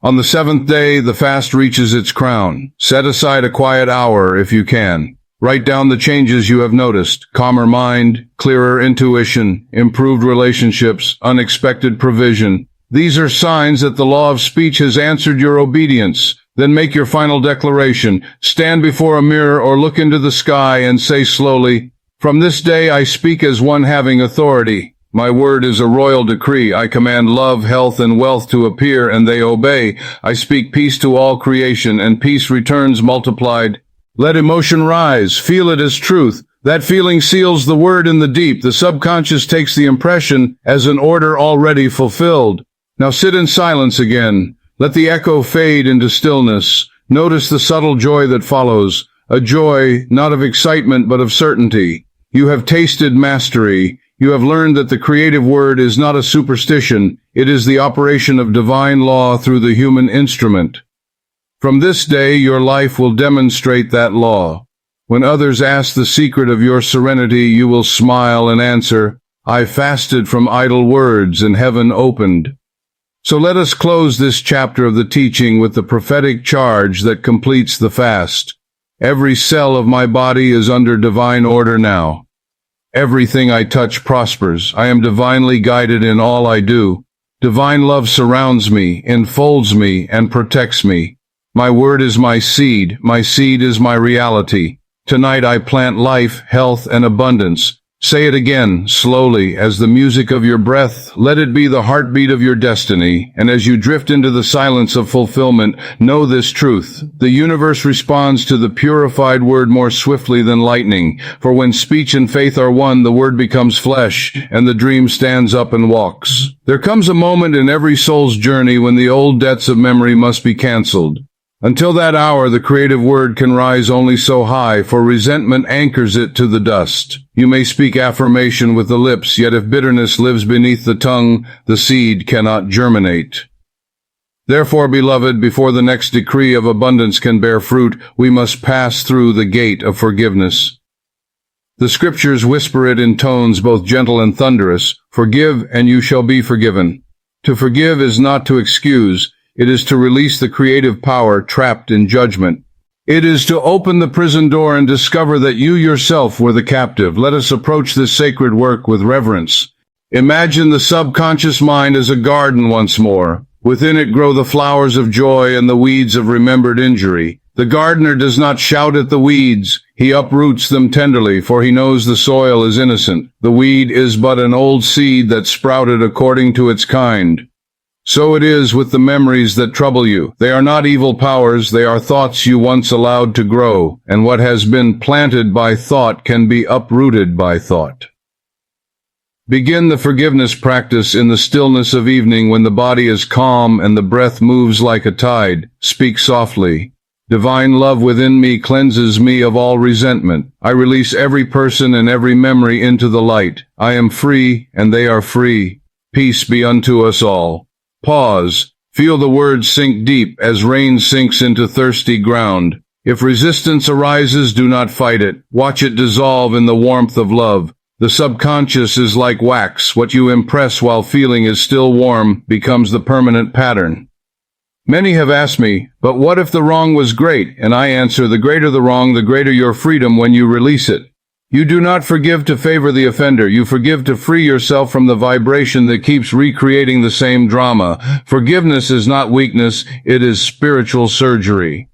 On the seventh day, the fast reaches its crown. Set aside a quiet hour if you can. Write down the changes you have noticed: calmer mind, clearer intuition, improved relationships, unexpected provision. These are signs that the law of speech has answered your obedience. Then make your final declaration. Stand before a mirror or look into the sky and say slowly, "From this day I speak as one having authority. My word is a royal decree. I command love, health, and wealth to appear, and they obey. I speak peace to all creation, and peace returns multiplied." Let emotion rise. Feel it as truth. That feeling seals the word in the deep. The subconscious takes the impression as an order already fulfilled. Now sit in silence again. Let the echo fade into stillness. Notice the subtle joy that follows. A joy not of excitement but of certainty. You have tasted mastery. You have learned that the creative word is not a superstition. It is the operation of divine law through the human instrument. From this day, your life will demonstrate that law. When others ask the secret of your serenity, you will smile and answer, "I fasted from idle words, and heaven opened." So let us close this chapter of the teaching with the prophetic charge that completes the fast. Every cell of my body is under divine order now. Everything I touch prospers. I am divinely guided in all I do. Divine love surrounds me, enfolds me, and protects me. My word is my seed is my reality. Tonight I plant life, health, and abundance. Say it again, slowly, as the music of your breath. Let it be the heartbeat of your destiny. And as you drift into the silence of fulfillment, know this truth. The universe responds to the purified word more swiftly than lightning. For when speech and faith are one, the word becomes flesh, and the dream stands up and walks. There comes a moment in every soul's journey when the old debts of memory must be canceled. Until that hour, the creative word can rise only so high, for resentment anchors it to the dust. You may speak affirmation with the lips, yet if bitterness lives beneath the tongue, the seed cannot germinate. Therefore, beloved, before the next decree of abundance can bear fruit, we must pass through the gate of forgiveness. The scriptures whisper it in tones both gentle and thunderous, "Forgive, and you shall be forgiven." To forgive is not to excuse. It is to release the creative power trapped in judgment. It is to open the prison door and discover that you yourself were the captive. Let us approach this sacred work with reverence. Imagine the subconscious mind as a garden once more. Within it grow the flowers of joy and the weeds of remembered injury. The gardener does not shout at the weeds. He uproots them tenderly, for he knows the soil is innocent. The weed is but an old seed that sprouted according to its kind. So it is with the memories that trouble you. They are not evil powers, they are thoughts you once allowed to grow, and what has been planted by thought can be uprooted by thought. Begin the forgiveness practice in the stillness of evening when the body is calm and the breath moves like a tide. Speak softly. Divine love within me cleanses me of all resentment. I release every person and every memory into the light. I am free, and they are free. Peace be unto us all. Pause. Feel the words sink deep as rain sinks into thirsty ground. If resistance arises, do not fight it. Watch it dissolve in the warmth of love. The subconscious is like wax. What you impress while feeling is still warm becomes the permanent pattern. Many have asked me, but what if the wrong was great? And I answer, the greater the wrong, the greater your freedom when you release it. You do not forgive to favor the offender. You forgive to free yourself from the vibration that keeps recreating the same drama. Forgiveness is not weakness, it is spiritual surgery.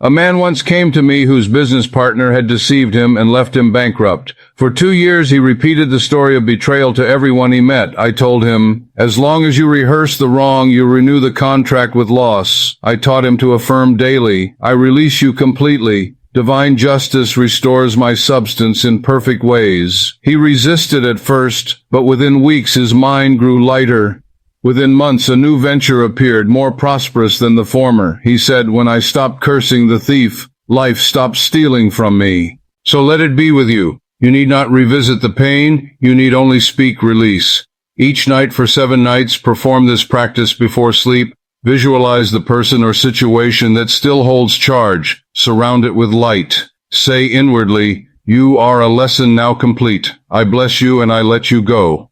A man once came to me whose business partner had deceived him and left him bankrupt. For 2 years he repeated the story of betrayal to everyone he met. I told him, as long as you rehearse the wrong, you renew the contract with loss. I taught him to affirm daily, I release you completely. Divine justice restores my substance in perfect ways. He resisted at first, but within weeks his mind grew lighter. Within months, a new venture appeared, more prosperous than the former. He said, when I stopped cursing the thief, life stopped stealing from me. So let it be with you. You need not revisit the pain. You need only speak release. Each night for 7 nights, perform this practice before sleep. Visualize the person or situation that still holds charge. Surround it with light. Say inwardly, you are a lesson now complete. I bless you and I let you go.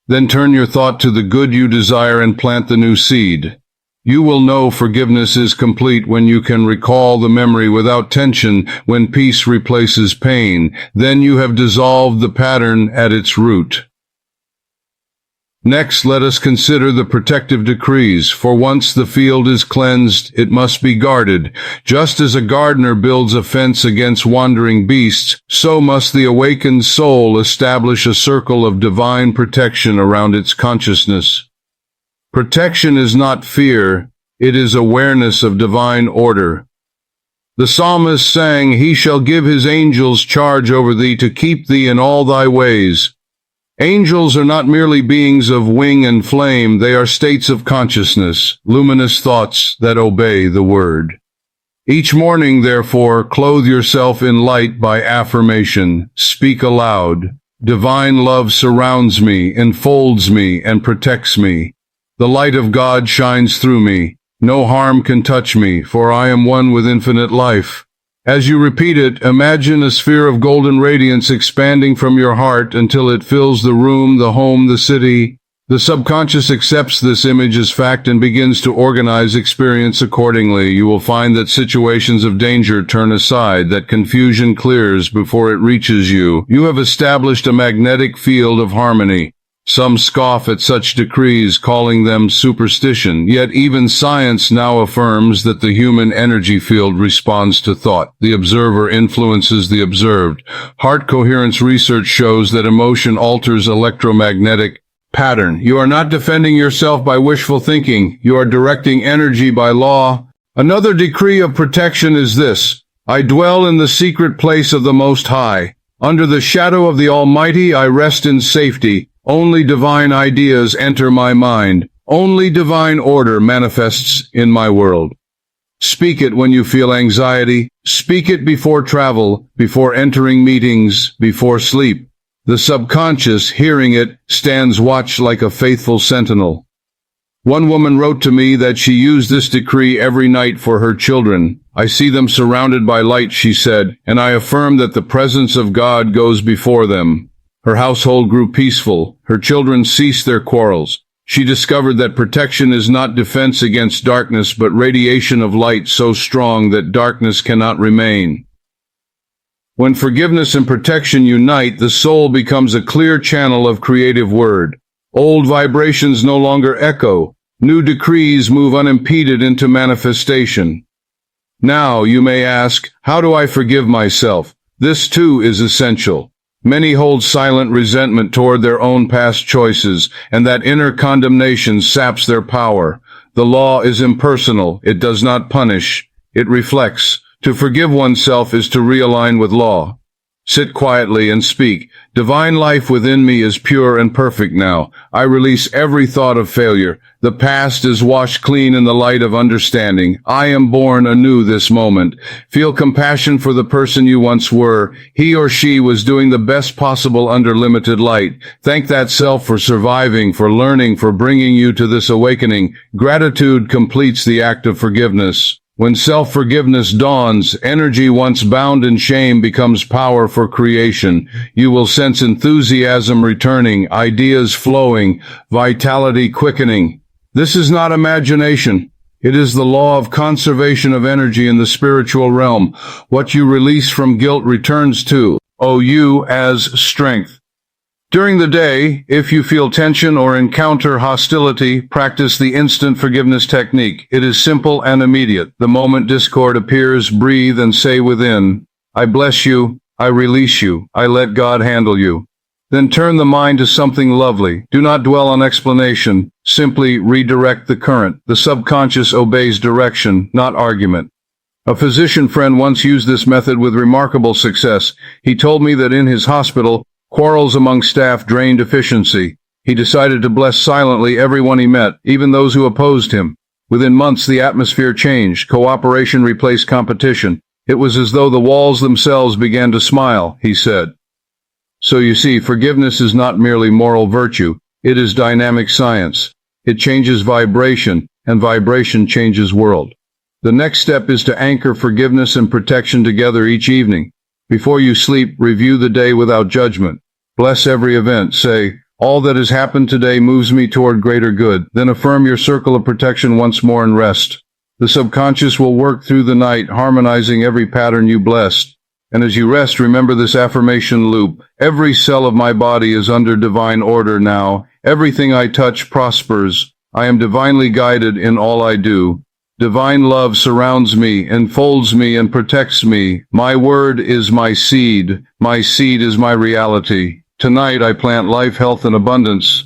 Then turn your thought to the good you desire and plant the new seed. You will know forgiveness is complete when you can recall the memory without tension, when peace replaces pain. Then you have dissolved the pattern at its root. Next, let us consider the protective decrees, for once the field is cleansed, it must be guarded. Just as a gardener builds a fence against wandering beasts, so must the awakened soul establish a circle of divine protection around its consciousness. Protection is not fear, it is awareness of divine order. The psalmist sang, He shall give His angels charge over thee to keep thee in all thy ways. Angels are not merely beings of wing and flame, they are states of consciousness, luminous thoughts that obey the word. Each morning, therefore, clothe yourself in light by affirmation. Speak aloud. Divine love surrounds me, enfolds me, and protects me. The light of God shines through me. No harm can touch me, for I am one with infinite life. As you repeat it, imagine a sphere of golden radiance expanding from your heart until it fills the room, the home, the city. The subconscious accepts this image as fact and begins to organize experience accordingly. You will find that situations of danger turn aside, that confusion clears before it reaches you. You have established a magnetic field of harmony. Some scoff at such decrees, calling them superstition, yet even science now affirms that the human energy field responds to thought. The observer influences the observed. Heart coherence research shows that emotion alters electromagnetic pattern. You are not defending yourself by wishful thinking. You are directing energy by law. Another decree of protection is this: I dwell in the secret place of the Most High. Under the shadow of the Almighty I rest in safety. Only divine ideas enter my mind. Only divine order manifests in my world. Speak it when you feel anxiety. Speak it before travel, before entering meetings, before sleep. The subconscious, hearing it, stands watch like a faithful sentinel. One woman wrote to me that she used this decree every night for her children. I see them surrounded by light, she said, and I affirm that the presence of God goes before them. Her household grew peaceful. Her children ceased their quarrels. She discovered that protection is not defense against darkness, but radiation of light so strong that darkness cannot remain. When forgiveness and protection unite, the soul becomes a clear channel of creative word. Old vibrations no longer echo. New decrees move unimpeded into manifestation. Now, you may ask, how do I forgive myself? This too is essential. Many hold silent resentment toward their own past choices, and that inner condemnation saps their power. The law is impersonal. It does not punish. It reflects. To forgive oneself is to realign with law. Sit quietly and speak. Divine life within me is pure and perfect now. I release every thought of failure. The past is washed clean in the light of understanding. I am born anew this moment. Feel compassion for the person you once were. He or she was doing the best possible under limited light. Thank that self for surviving, for learning, for bringing you to this awakening. Gratitude completes the act of forgiveness. When self-forgiveness dawns, energy once bound in shame becomes power for creation. You will sense enthusiasm returning, ideas flowing, vitality quickening. This is not imagination. It is the law of conservation of energy in the spiritual realm. What you release from guilt returns to you as strength. During the day, if you feel tension or encounter hostility, practice the instant forgiveness technique. It is simple and immediate. The moment discord appears, breathe and say within, I bless you, I release you, I let God handle you. Then turn the mind to something lovely. Do not dwell on explanation. Simply redirect the current. The subconscious obeys direction, not argument. A physician friend once used this method with remarkable success. He told me that in his hospital, quarrels among staff drained efficiency. He decided to bless silently everyone he met, even those who opposed him. Within months, the atmosphere changed. Cooperation replaced competition. It was as though the walls themselves began to smile, he said. So you see, forgiveness is not merely moral virtue. It is dynamic science. It changes vibration, and vibration changes world. The next step is to anchor forgiveness and protection together each evening. Before you sleep, review the day without judgment. Bless every event. Say, all that has happened today moves me toward greater good. Then affirm your circle of protection once more and rest. The subconscious will work through the night, harmonizing every pattern you blessed. And as you rest, remember this affirmation loop. Every cell of my body is under divine order now. Everything I touch prospers. I am divinely guided in all I do. Divine love surrounds me, enfolds me, and protects me. My word is my seed. My seed is my reality. Tonight I plant life, health, and abundance.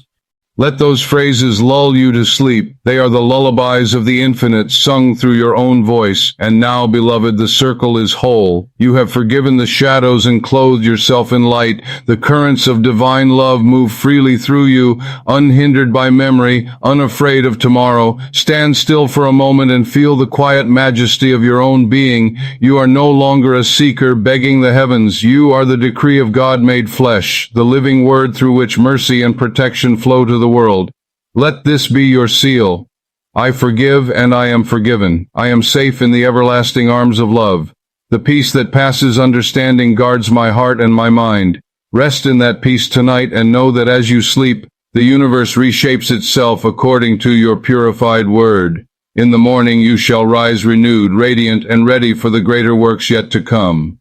Let those phrases lull you to sleep. They are the lullabies of the infinite, sung through your own voice. And now, beloved, the circle is whole. You have forgiven the shadows and clothed yourself in light. The currents of divine love move freely through you, unhindered by memory, unafraid of tomorrow. Stand still for a moment and feel the quiet majesty of your own being. You are no longer a seeker begging the heavens. You are the decree of God made flesh, the living word through which mercy and protection flow to the world. Let this be your seal. I forgive and I am forgiven. I am safe in the everlasting arms of love. The peace that passes understanding guards my heart and my mind. Rest in that peace tonight and know that as you sleep, the universe reshapes itself according to your purified word. In the morning you shall rise renewed, radiant, and ready for the greater works yet to come.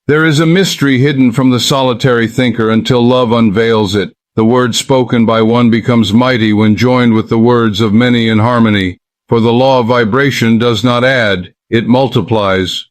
There is a mystery hidden from the solitary thinker until love unveils it. The word spoken by one becomes mighty when joined with the words of many in harmony, for the law of vibration does not add, it multiplies.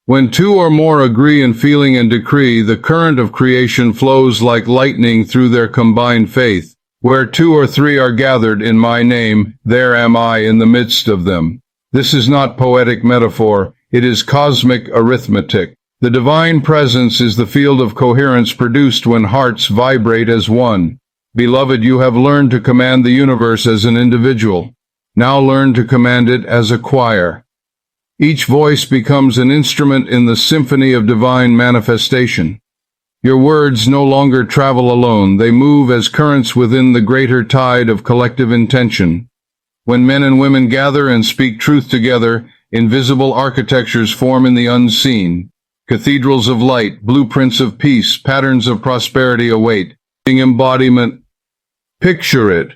When two or more agree in feeling and decree, the current of creation flows like lightning through their combined faith. Where two or three are gathered in my name, there am I in the midst of them. This is not poetic metaphor, it is cosmic arithmetic. The divine presence is the field of coherence produced when hearts vibrate as one. Beloved, you have learned to command the universe as an individual. Now learn to command it as a choir. Each voice becomes an instrument in the symphony of divine manifestation. Your words no longer travel alone. They move as currents within the greater tide of collective intention. When men and women gather and speak truth together, invisible architectures form in the unseen. Cathedrals of light, blueprints of peace, patterns of prosperity await. Embodiment. Picture it.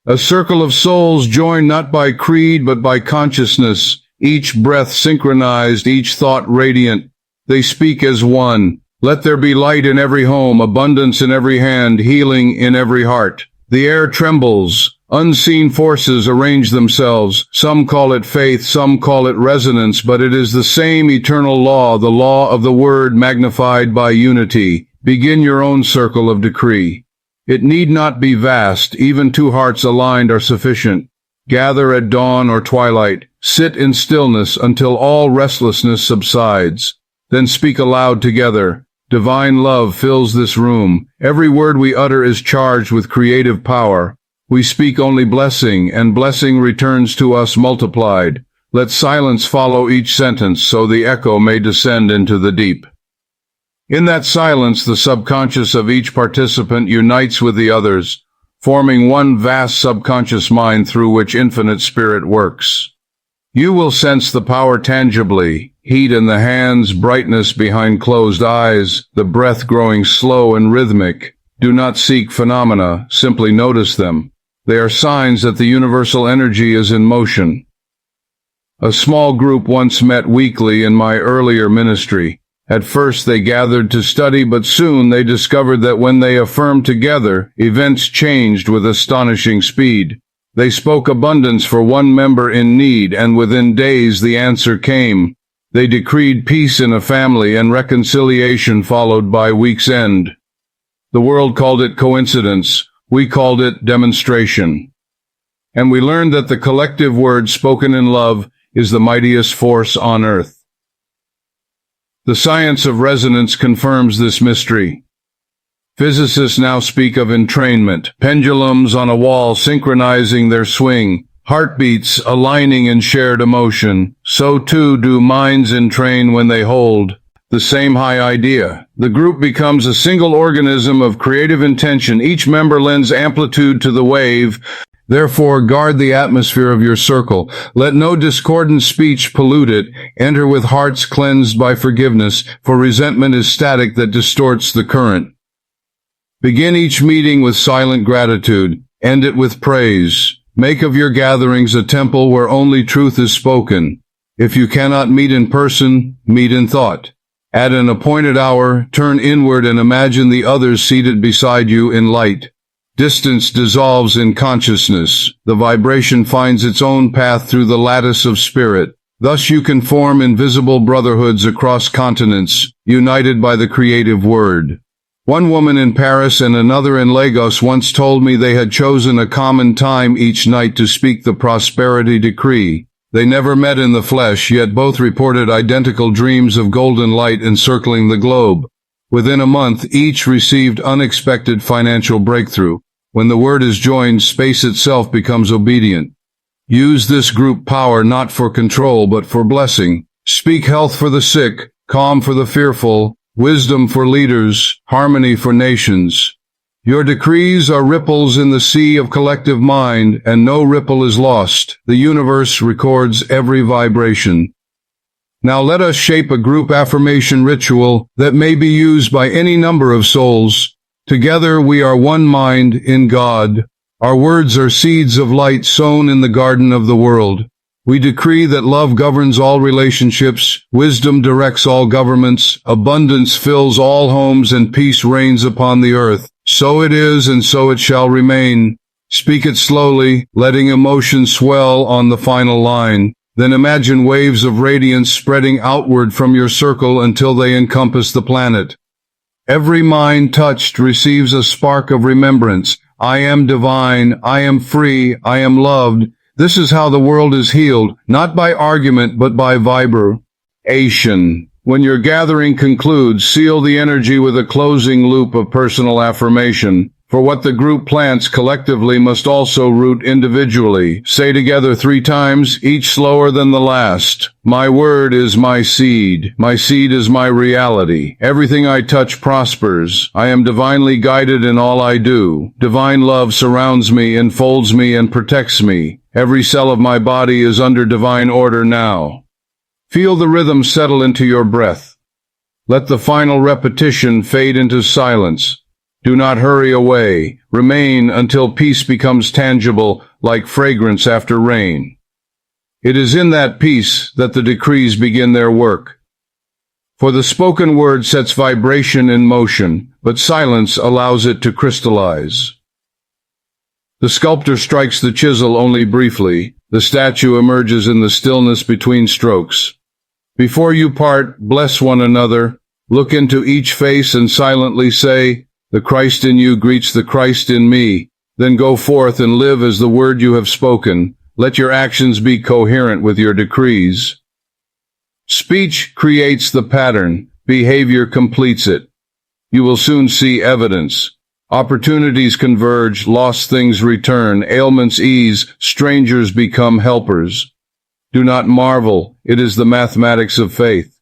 A circle of souls joined not by creed but by consciousness, each breath synchronized, each thought radiant. They speak as one. Let there be light in every home, abundance in every hand, healing in every heart. The air trembles. Unseen forces arrange themselves. Some call it faith, some call it resonance, but it is the same eternal law, the law of the word magnified by unity. Begin your own circle of decree. It need not be vast. Even two hearts aligned are sufficient. Gather at dawn or twilight. Sit in stillness until all restlessness subsides. Then speak aloud together. Divine love fills this room. Every word we utter is charged with creative power. We speak only blessing, and blessing returns to us multiplied. Let silence follow each sentence, so the echo may descend into the deep. In that silence, the subconscious of each participant unites with the others, forming one vast subconscious mind through which infinite spirit works. You will sense the power tangibly, heat in the hands, brightness behind closed eyes, the breath growing slow and rhythmic. Do not seek phenomena, simply notice them. They are signs that the universal energy is in motion. A small group once met weekly in my earlier ministry. At first they gathered to study, but soon they discovered that when they affirmed together, events changed with astonishing speed. They spoke abundance for one member in need, and within days the answer came. They decreed peace in a family, and reconciliation followed by week's end. The world called it coincidence. We called it demonstration. And we learned that the collective word spoken in love is the mightiest force on earth. The science of resonance confirms this mystery. Physicists now speak of entrainment, pendulums on a wall synchronizing their swing, heartbeats aligning in shared emotion. So too do minds entrain when they hold the same high idea. The group becomes a single organism of creative intention. Each member lends amplitude to the wave. Therefore, guard the atmosphere of your circle. Let no discordant speech pollute it. Enter with hearts cleansed by forgiveness, for resentment is static that distorts the current. Begin each meeting with silent gratitude. End it with praise. Make of your gatherings a temple where only truth is spoken. If you cannot meet in person, meet in thought. At an appointed hour, turn inward and imagine the others seated beside you in light. Distance dissolves in consciousness. The vibration finds its own path through the lattice of spirit. Thus you can form invisible brotherhoods across continents, united by the creative word. One woman in Paris and another in Lagos once told me they had chosen a common time each night to speak the prosperity decree. They never met in the flesh, yet both reported identical dreams of golden light encircling the globe. Within a month, each received unexpected financial breakthrough. When the word is joined, space itself becomes obedient. Use this group power not for control, but for blessing. Speak health for the sick, calm for the fearful, wisdom for leaders, harmony for nations. Your decrees are ripples in the sea of collective mind, and no ripple is lost. The universe records every vibration. Now let us shape a group affirmation ritual that may be used by any number of souls. Together we are one mind in God. Our words are seeds of light sown in the garden of the world. We decree that love governs all relationships, wisdom directs all governments, abundance fills all homes, and peace reigns upon the earth. So it is, and so it shall remain. Speak it slowly, letting emotion swell on the final line. Then imagine waves of radiance spreading outward from your circle until they encompass the planet. Every mind touched receives a spark of remembrance. I am divine, I am free, I am loved. This is how the world is healed, not by argument, but by vibration. When your gathering concludes, seal the energy with a closing loop of personal affirmation. For what the group plants collectively must also root individually. Say together 3 times, each slower than the last. My word is my seed. My seed is my reality. Everything I touch prospers. I am divinely guided in all I do. Divine love surrounds me, enfolds me, and protects me. Every cell of my body is under divine order now. Feel the rhythm settle into your breath. Let the final repetition fade into silence. Do not hurry away. Remain until peace becomes tangible, like fragrance after rain. It is in that peace that the decrees begin their work. For the spoken word sets vibration in motion, but silence allows it to crystallize. The sculptor strikes the chisel only briefly. The statue emerges in the stillness between strokes. Before you part, bless one another. Look into each face and silently say, "The Christ in you greets the Christ in me." Then go forth and live as the word you have spoken. Let your actions be coherent with your decrees. Speech creates the pattern. Behavior completes it. You will soon see evidence. Opportunities converge, lost things return, ailments ease, strangers become helpers. Do not marvel, it is the mathematics of faith.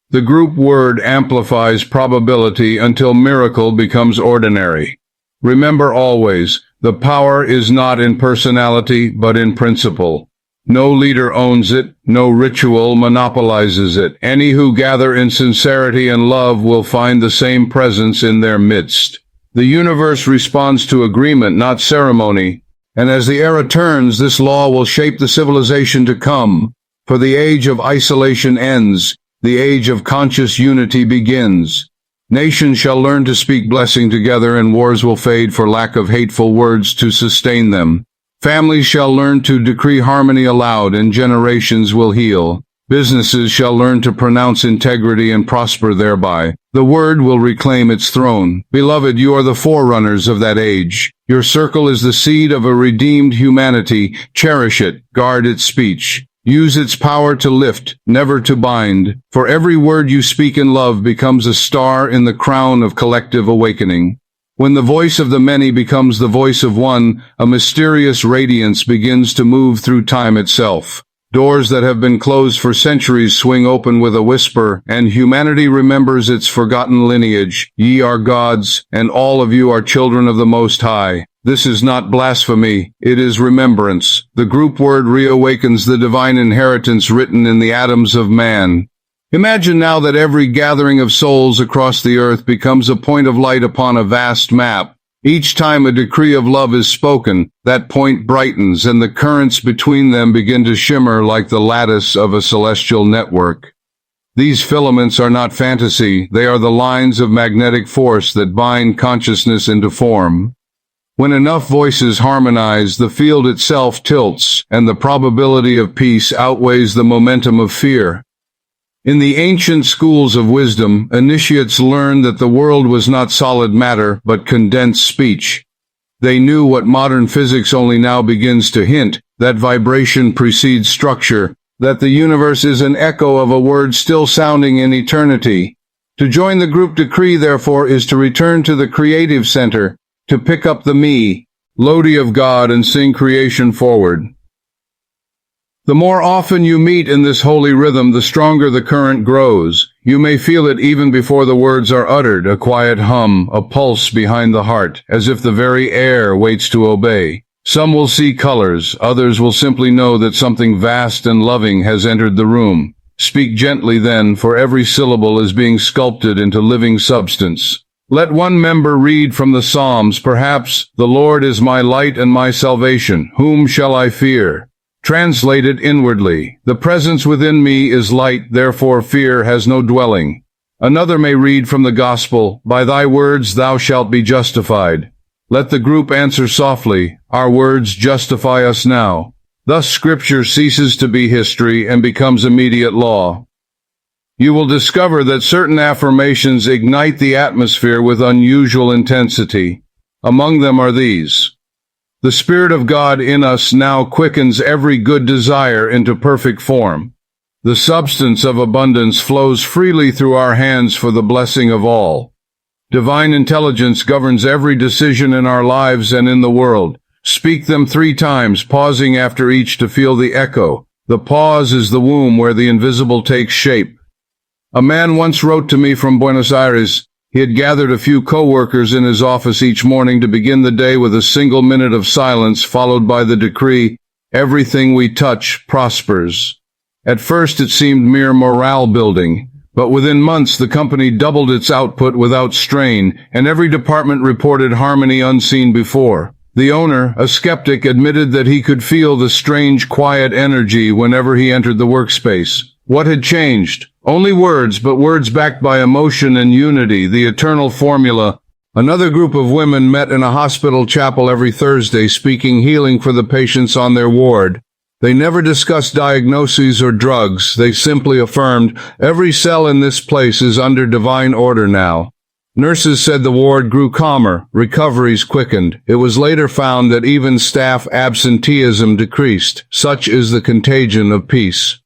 The group word amplifies probability until miracle becomes ordinary. Remember always, the power is not in personality, but in principle. No leader owns it, no ritual monopolizes it. Any who gather in sincerity and love will find the same presence in their midst. The universe responds to agreement, not ceremony, and as the era turns, this law will shape the civilization to come. For the age of isolation ends, the age of conscious unity begins. Nations shall learn to speak blessing together, and wars will fade for lack of hateful words to sustain them. Families shall learn to decree harmony aloud, and generations will heal. Businesses shall learn to pronounce integrity and prosper thereby. The word will reclaim its throne. Beloved, you are the forerunners of that age. Your circle is the seed of a redeemed humanity. Cherish it, guard its speech. Use its power to lift, never to bind. For every word you speak in love becomes a star in the crown of collective awakening. When the voice of the many becomes the voice of one, a mysterious radiance begins to move through time itself. Doors that have been closed for centuries swing open with a whisper, and humanity remembers its forgotten lineage. Ye are gods, and all of you are children of the Most High. This is not blasphemy, it is remembrance. The group word reawakens the divine inheritance written in the atoms of man. Imagine now that every gathering of souls across the earth becomes a point of light upon a vast map. Each time a decree of love is spoken, that point brightens, and the currents between them begin to shimmer like the lattice of a celestial network. These filaments are not fantasy, they are the lines of magnetic force that bind consciousness into form. When enough voices harmonize, the field itself tilts, and the probability of peace outweighs the momentum of fear. In the ancient schools of wisdom, initiates learned that the world was not solid matter, but condensed speech. They knew what modern physics only now begins to hint, that vibration precedes structure, that the universe is an echo of a word still sounding in eternity. To join the group decree, therefore, is to return to the creative center, to pick up the me, Lodi of God, and sing creation forward. The more often you meet in this holy rhythm, the stronger the current grows. You may feel it even before the words are uttered, a quiet hum, a pulse behind the heart, as if the very air waits to obey. Some will see colors, others will simply know that something vast and loving has entered the room. Speak gently then, for every syllable is being sculpted into living substance. Let one member read from the Psalms, perhaps, "The Lord is my light and my salvation. Whom shall I fear?" Translated inwardly, "The presence within me is light, therefore fear has no dwelling." Another may read from the Gospel, "By thy words thou shalt be justified." Let the group answer softly, "Our words justify us now." Thus Scripture ceases to be history and becomes immediate law. You will discover that certain affirmations ignite the atmosphere with unusual intensity. Among them are these: "The Spirit of God in us now quickens every good desire into perfect form. The substance of abundance flows freely through our hands for the blessing of all. Divine intelligence governs every decision in our lives and in the world." Speak them 3 times, pausing after each to feel the echo. The pause is the womb where the invisible takes shape. A man once wrote to me from Buenos Aires. He had gathered a few co-workers in his office each morning to begin the day with a single minute of silence, followed by the decree, "Everything we touch prospers." At first it seemed mere morale building, but within months the company doubled its output without strain, and every department reported harmony unseen before. The owner, a skeptic, admitted that he could feel the strange quiet energy whenever he entered the workspace. What had changed? Only words, but words backed by emotion and unity, the eternal formula. Another group of women met in a hospital chapel every Thursday, speaking healing for the patients on their ward. They never discussed diagnoses or drugs. They simply affirmed, "Every cell in this place is under divine order now." Nurses said the ward grew calmer, recoveries quickened. It was later found that even staff absenteeism decreased. Such is the contagion of peace.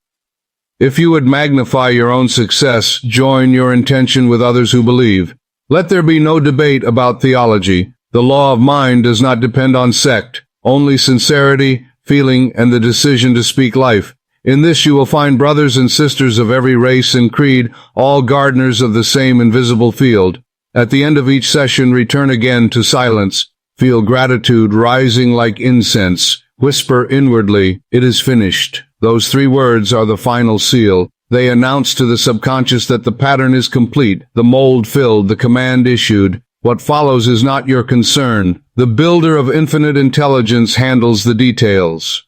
If you would magnify your own success, join your intention with others who believe. Let there be no debate about theology. The law of mind does not depend on sect, only sincerity, feeling, and the decision to speak life. In this you will find brothers and sisters of every race and creed, all gardeners of the same invisible field. At the end of each session, return again to silence. Feel gratitude rising like incense. Whisper inwardly, "It is finished." Those 3 words are the final seal. They announce to the subconscious that the pattern is complete, the mold filled, the command issued. What follows is not your concern. The builder of infinite intelligence handles the details.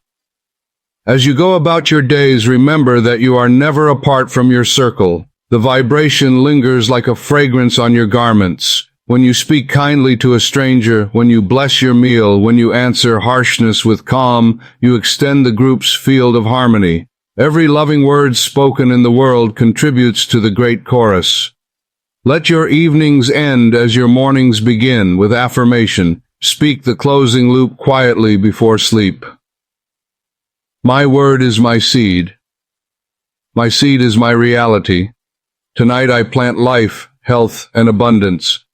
As you go about your days, remember that you are never apart from your circle. The vibration lingers like a fragrance on your garments. When you speak kindly to a stranger, when you bless your meal, when you answer harshness with calm, you extend the group's field of harmony. Every loving word spoken in the world contributes to the great chorus. Let your evenings end as your mornings begin with affirmation. Speak the closing loop quietly before sleep. My word is my seed. My seed is my reality. Tonight I plant life, health, and abundance.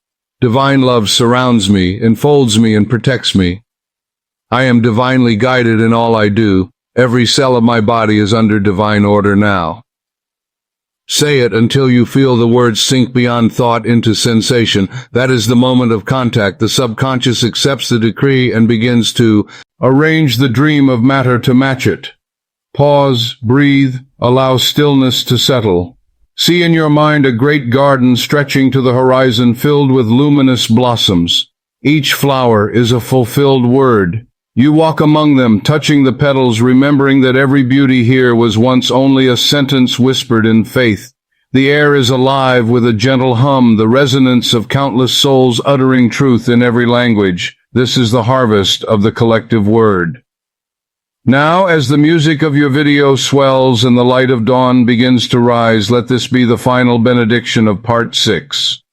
Divine love surrounds me, enfolds me, and protects me. I am divinely guided in all I do. Every cell of my body is under divine order now. Say it until you feel the words sink beyond thought into sensation. That is the moment of contact. The subconscious accepts the decree and begins to arrange the dream of matter to match it. Pause, breathe, allow stillness to settle. See in your mind a great garden stretching to the horizon filled with luminous blossoms. Each flower is a fulfilled word. You walk among them, touching the petals, remembering that every beauty here was once only a sentence whispered in faith. The air is alive with a gentle hum, the resonance of countless souls uttering truth in every language. This is the harvest of the collective word. Now, as the music of your video swells and the light of dawn begins to rise, let this be the final benediction of Part 6.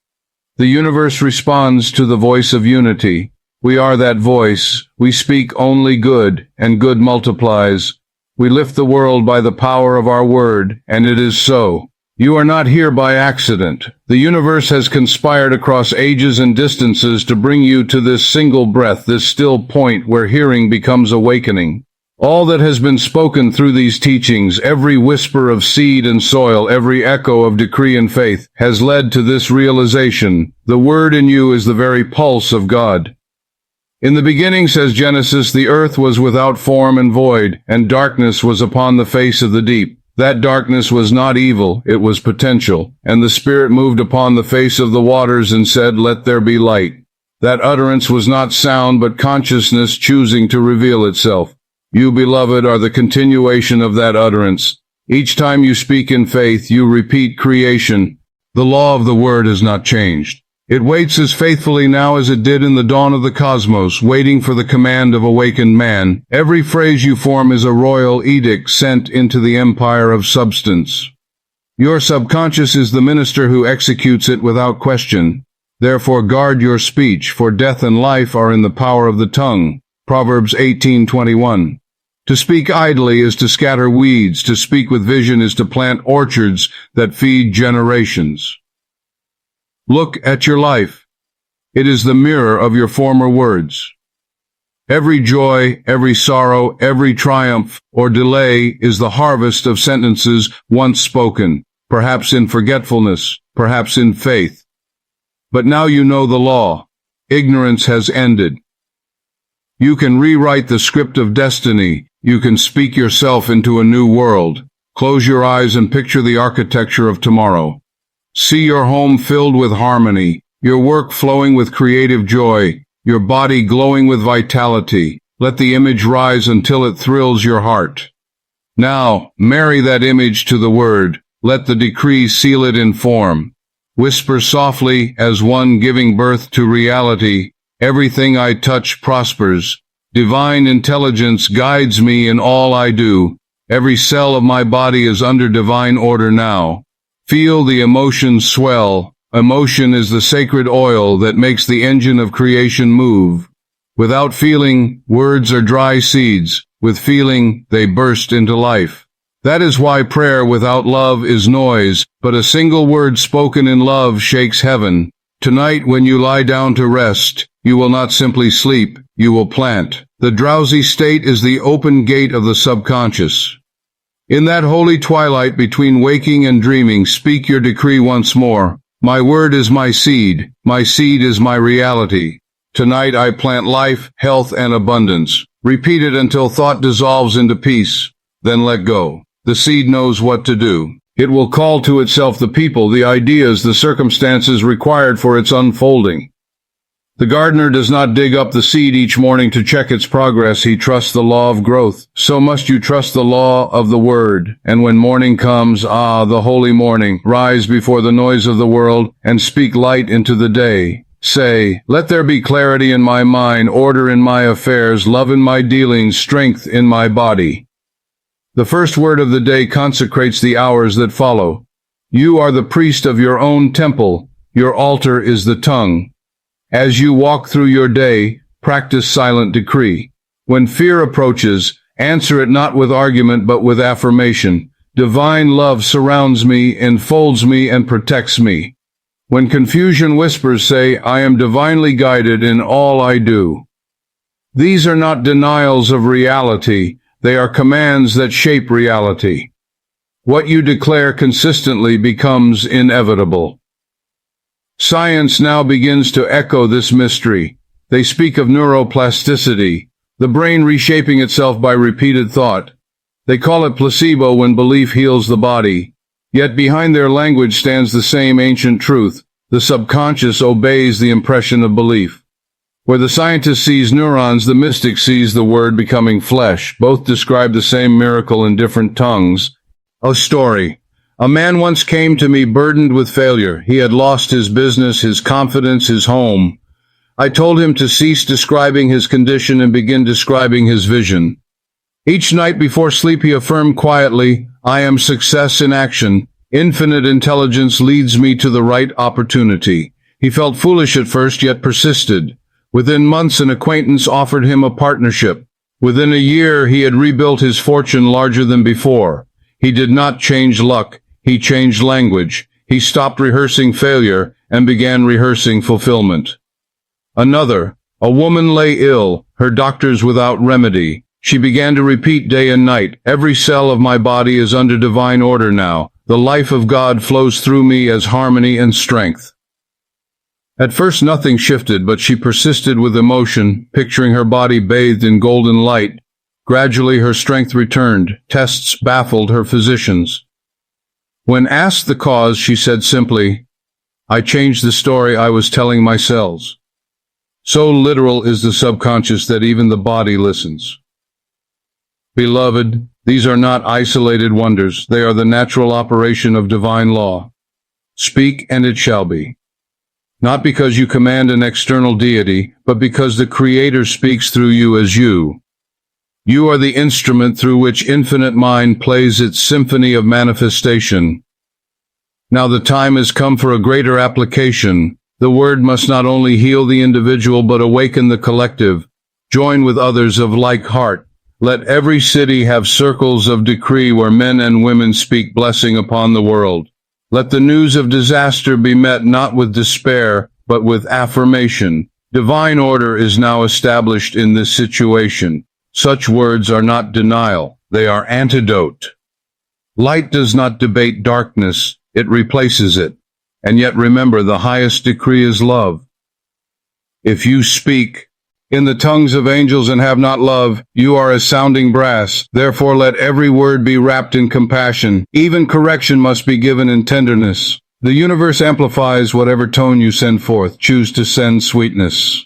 The universe responds to the voice of unity. We are that voice. We speak only good, and good multiplies. We lift the world by the power of our word, and it is so. You are not here by accident. The universe has conspired across ages and distances to bring you to this single breath, this still point where hearing becomes awakening. All that has been spoken through these teachings, every whisper of seed and soil, every echo of decree and faith, has led to this realization. The word in you is the very pulse of God. In the beginning, says Genesis, the earth was without form and void, and darkness was upon the face of the deep. That darkness was not evil, it was potential. And the Spirit moved upon the face of the waters and said, "Let there be light." That utterance was not sound, but consciousness choosing to reveal itself. You, beloved, are the continuation of that utterance. Each time you speak in faith, you repeat creation. The law of the word has not changed. It waits as faithfully now as it did in the dawn of the cosmos, waiting for the command of awakened man. Every phrase you form is a royal edict sent into the empire of substance. Your subconscious is the minister who executes it without question. Therefore guard your speech, for death and life are in the power of the tongue. Proverbs 18:21. To speak idly is to scatter weeds. To speak with vision is to plant orchards that feed generations. Look at your life. It is the mirror of your former words. Every joy, every sorrow, every triumph or delay is the harvest of sentences once spoken, perhaps in forgetfulness, perhaps in faith. But now you know the law. Ignorance has ended. You can rewrite the script of destiny. You can speak yourself into a new world. Close your eyes and picture the architecture of tomorrow. See your home filled with harmony, your work flowing with creative joy, your body glowing with vitality. Let the image rise until it thrills your heart. Now, marry that image to the word. Let the decree seal it in form. Whisper softly as one giving birth to reality. Everything I touch prospers. Divine intelligence guides me in all I do. Every cell of my body is under divine order now. Feel the emotions swell. Emotion is the sacred oil that makes the engine of creation move. Without feeling, words are dry seeds. With feeling, they burst into life. That is why prayer without love is noise, but a single word spoken in love shakes heaven. Tonight, when you lie down to rest, you will not simply sleep, you will plant. The drowsy state is the open gate of the subconscious. In that holy twilight between waking and dreaming, speak your decree once more. My word is my seed is my reality. Tonight I plant life, health, and abundance. Repeat it until thought dissolves into peace. Then let go. The seed knows what to do. It will call to itself the people, the ideas, the circumstances required for its unfolding. The gardener does not dig up the seed each morning to check its progress. He trusts the law of growth. So must you trust the law of the word. And when morning comes, the holy morning, rise before the noise of the world and speak light into the day. Say, let there be clarity in my mind, order in my affairs, love in my dealings, strength in my body. The first word of the day consecrates the hours that follow. You are the priest of your own temple. Your altar is the tongue. As you walk through your day, practice silent decree. When fear approaches, answer it not with argument but with affirmation. Divine love surrounds me, enfolds me, and protects me. When confusion whispers, say, I am divinely guided in all I do. These are not denials of reality. They are commands that shape reality. What you declare consistently becomes inevitable. Science now begins to echo this mystery. They speak of neuroplasticity, the brain reshaping itself by repeated thought. They call it placebo when belief heals the body. Yet behind their language stands the same ancient truth. The subconscious obeys the impression of belief. Where the scientist sees neurons, the mystic sees the word becoming flesh. Both describe the same miracle in different tongues. A story. A man once came to me burdened with failure. He had lost his business, his confidence, his home. I told him to cease describing his condition and begin describing his vision. Each night before sleep he affirmed quietly, I am success in action. Infinite intelligence leads me to the right opportunity. He felt foolish at first, yet persisted. Within months, an acquaintance offered him a partnership. Within a year, he had rebuilt his fortune larger than before. He did not change luck. He changed language. He stopped rehearsing failure and began rehearsing fulfillment. Another, a woman lay ill, her doctors without remedy. She began to repeat day and night, every cell of my body is under divine order now. The life of God flows through me as harmony and strength. At first nothing shifted, but she persisted with emotion, picturing her body bathed in golden light. Gradually her strength returned. Tests baffled her physicians. When asked the cause, she said simply, I changed the story I was telling my cells. So literal is the subconscious that even the body listens. Beloved, these are not isolated wonders. They are the natural operation of divine law. Speak and it shall be. Not because you command an external deity, but because the Creator speaks through you as you. You are the instrument through which infinite mind plays its symphony of manifestation. Now the time has come for a greater application. The word must not only heal the individual but awaken the collective. Join with others of like heart. Let every city have circles of decree where men and women speak blessing upon the world. Let the news of disaster be met not with despair, but with affirmation. Divine order is now established in this situation. Such words are not denial, they are antidote. Light does not debate darkness, it replaces it. And yet remember, the highest decree is love. If you speak in the tongues of angels and have not love, you are as sounding brass. Therefore let every word be wrapped in compassion. Even correction must be given in tenderness. The universe amplifies whatever tone you send forth. Choose to send sweetness.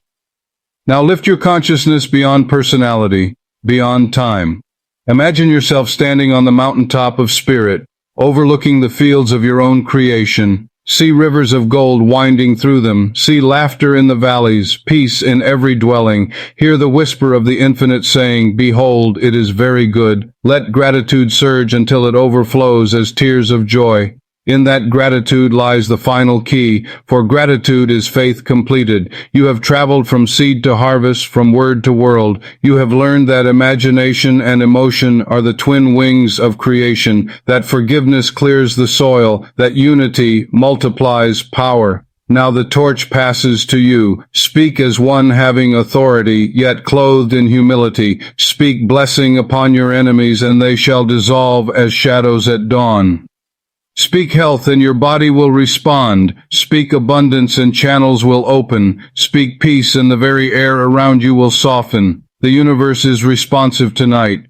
Now lift your consciousness beyond personality, beyond time. Imagine yourself standing on the mountaintop of spirit, overlooking the fields of your own creation. See rivers of gold winding through them. See laughter in the valleys, peace in every dwelling. Hear the whisper of the infinite saying, Behold, it is very good. Let gratitude surge until it overflows as tears of joy. In that gratitude lies the final key, for gratitude is faith completed. You have traveled from seed to harvest, from word to world. You have learned that imagination and emotion are the twin wings of creation, that forgiveness clears the soil, that unity multiplies power. Now the torch passes to you. Speak as one having authority, yet clothed in humility. Speak blessing upon your enemies, and they shall dissolve as shadows at dawn. Speak health and your body will respond. Speak abundance and channels will open. Speak peace and the very air around you will soften. The universe is responsive tonight.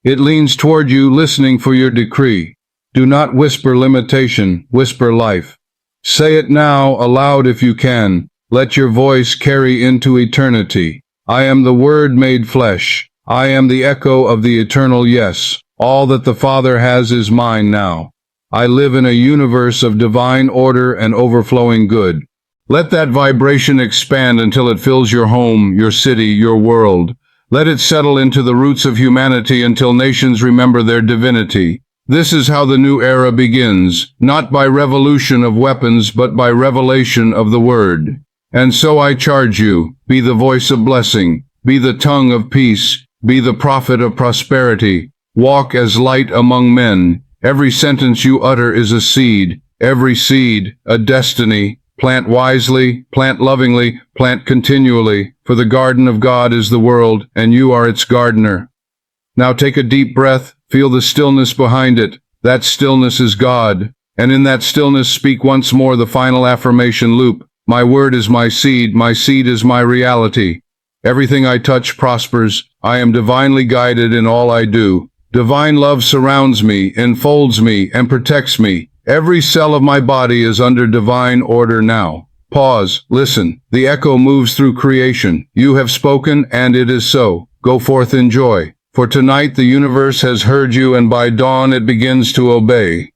It leans toward you, listening for your decree. Do not whisper limitation, whisper life. Say it now, aloud if you can. Let your voice carry into eternity. I am the Word made flesh. I am the echo of the eternal yes. All that the Father has is mine now. I live in a universe of divine order and overflowing good. Let that vibration expand until it fills your home, your city, your world. Let it settle into the roots of humanity until nations remember their divinity. This is how the new era begins, not by revolution of weapons, but by revelation of the Word. And so I charge you, be the voice of blessing, be the tongue of peace, be the prophet of prosperity. Walk as light among men. Every sentence you utter is a seed, every seed a destiny. Plant wisely, plant lovingly, plant continually, for the garden of God is the world, and you are its gardener. Now take a deep breath, feel the stillness behind it. That stillness is God, and in that stillness speak once more the final affirmation loop. My word is my seed is my reality. Everything I touch prospers. I am divinely guided in all I do. Divine love surrounds me, enfolds me, and protects me. Every cell of my body is under divine order now. Pause, listen. The echo moves through creation. You have spoken, and it is so. Go forth in joy. For tonight the universe has heard you, and by dawn it begins to obey.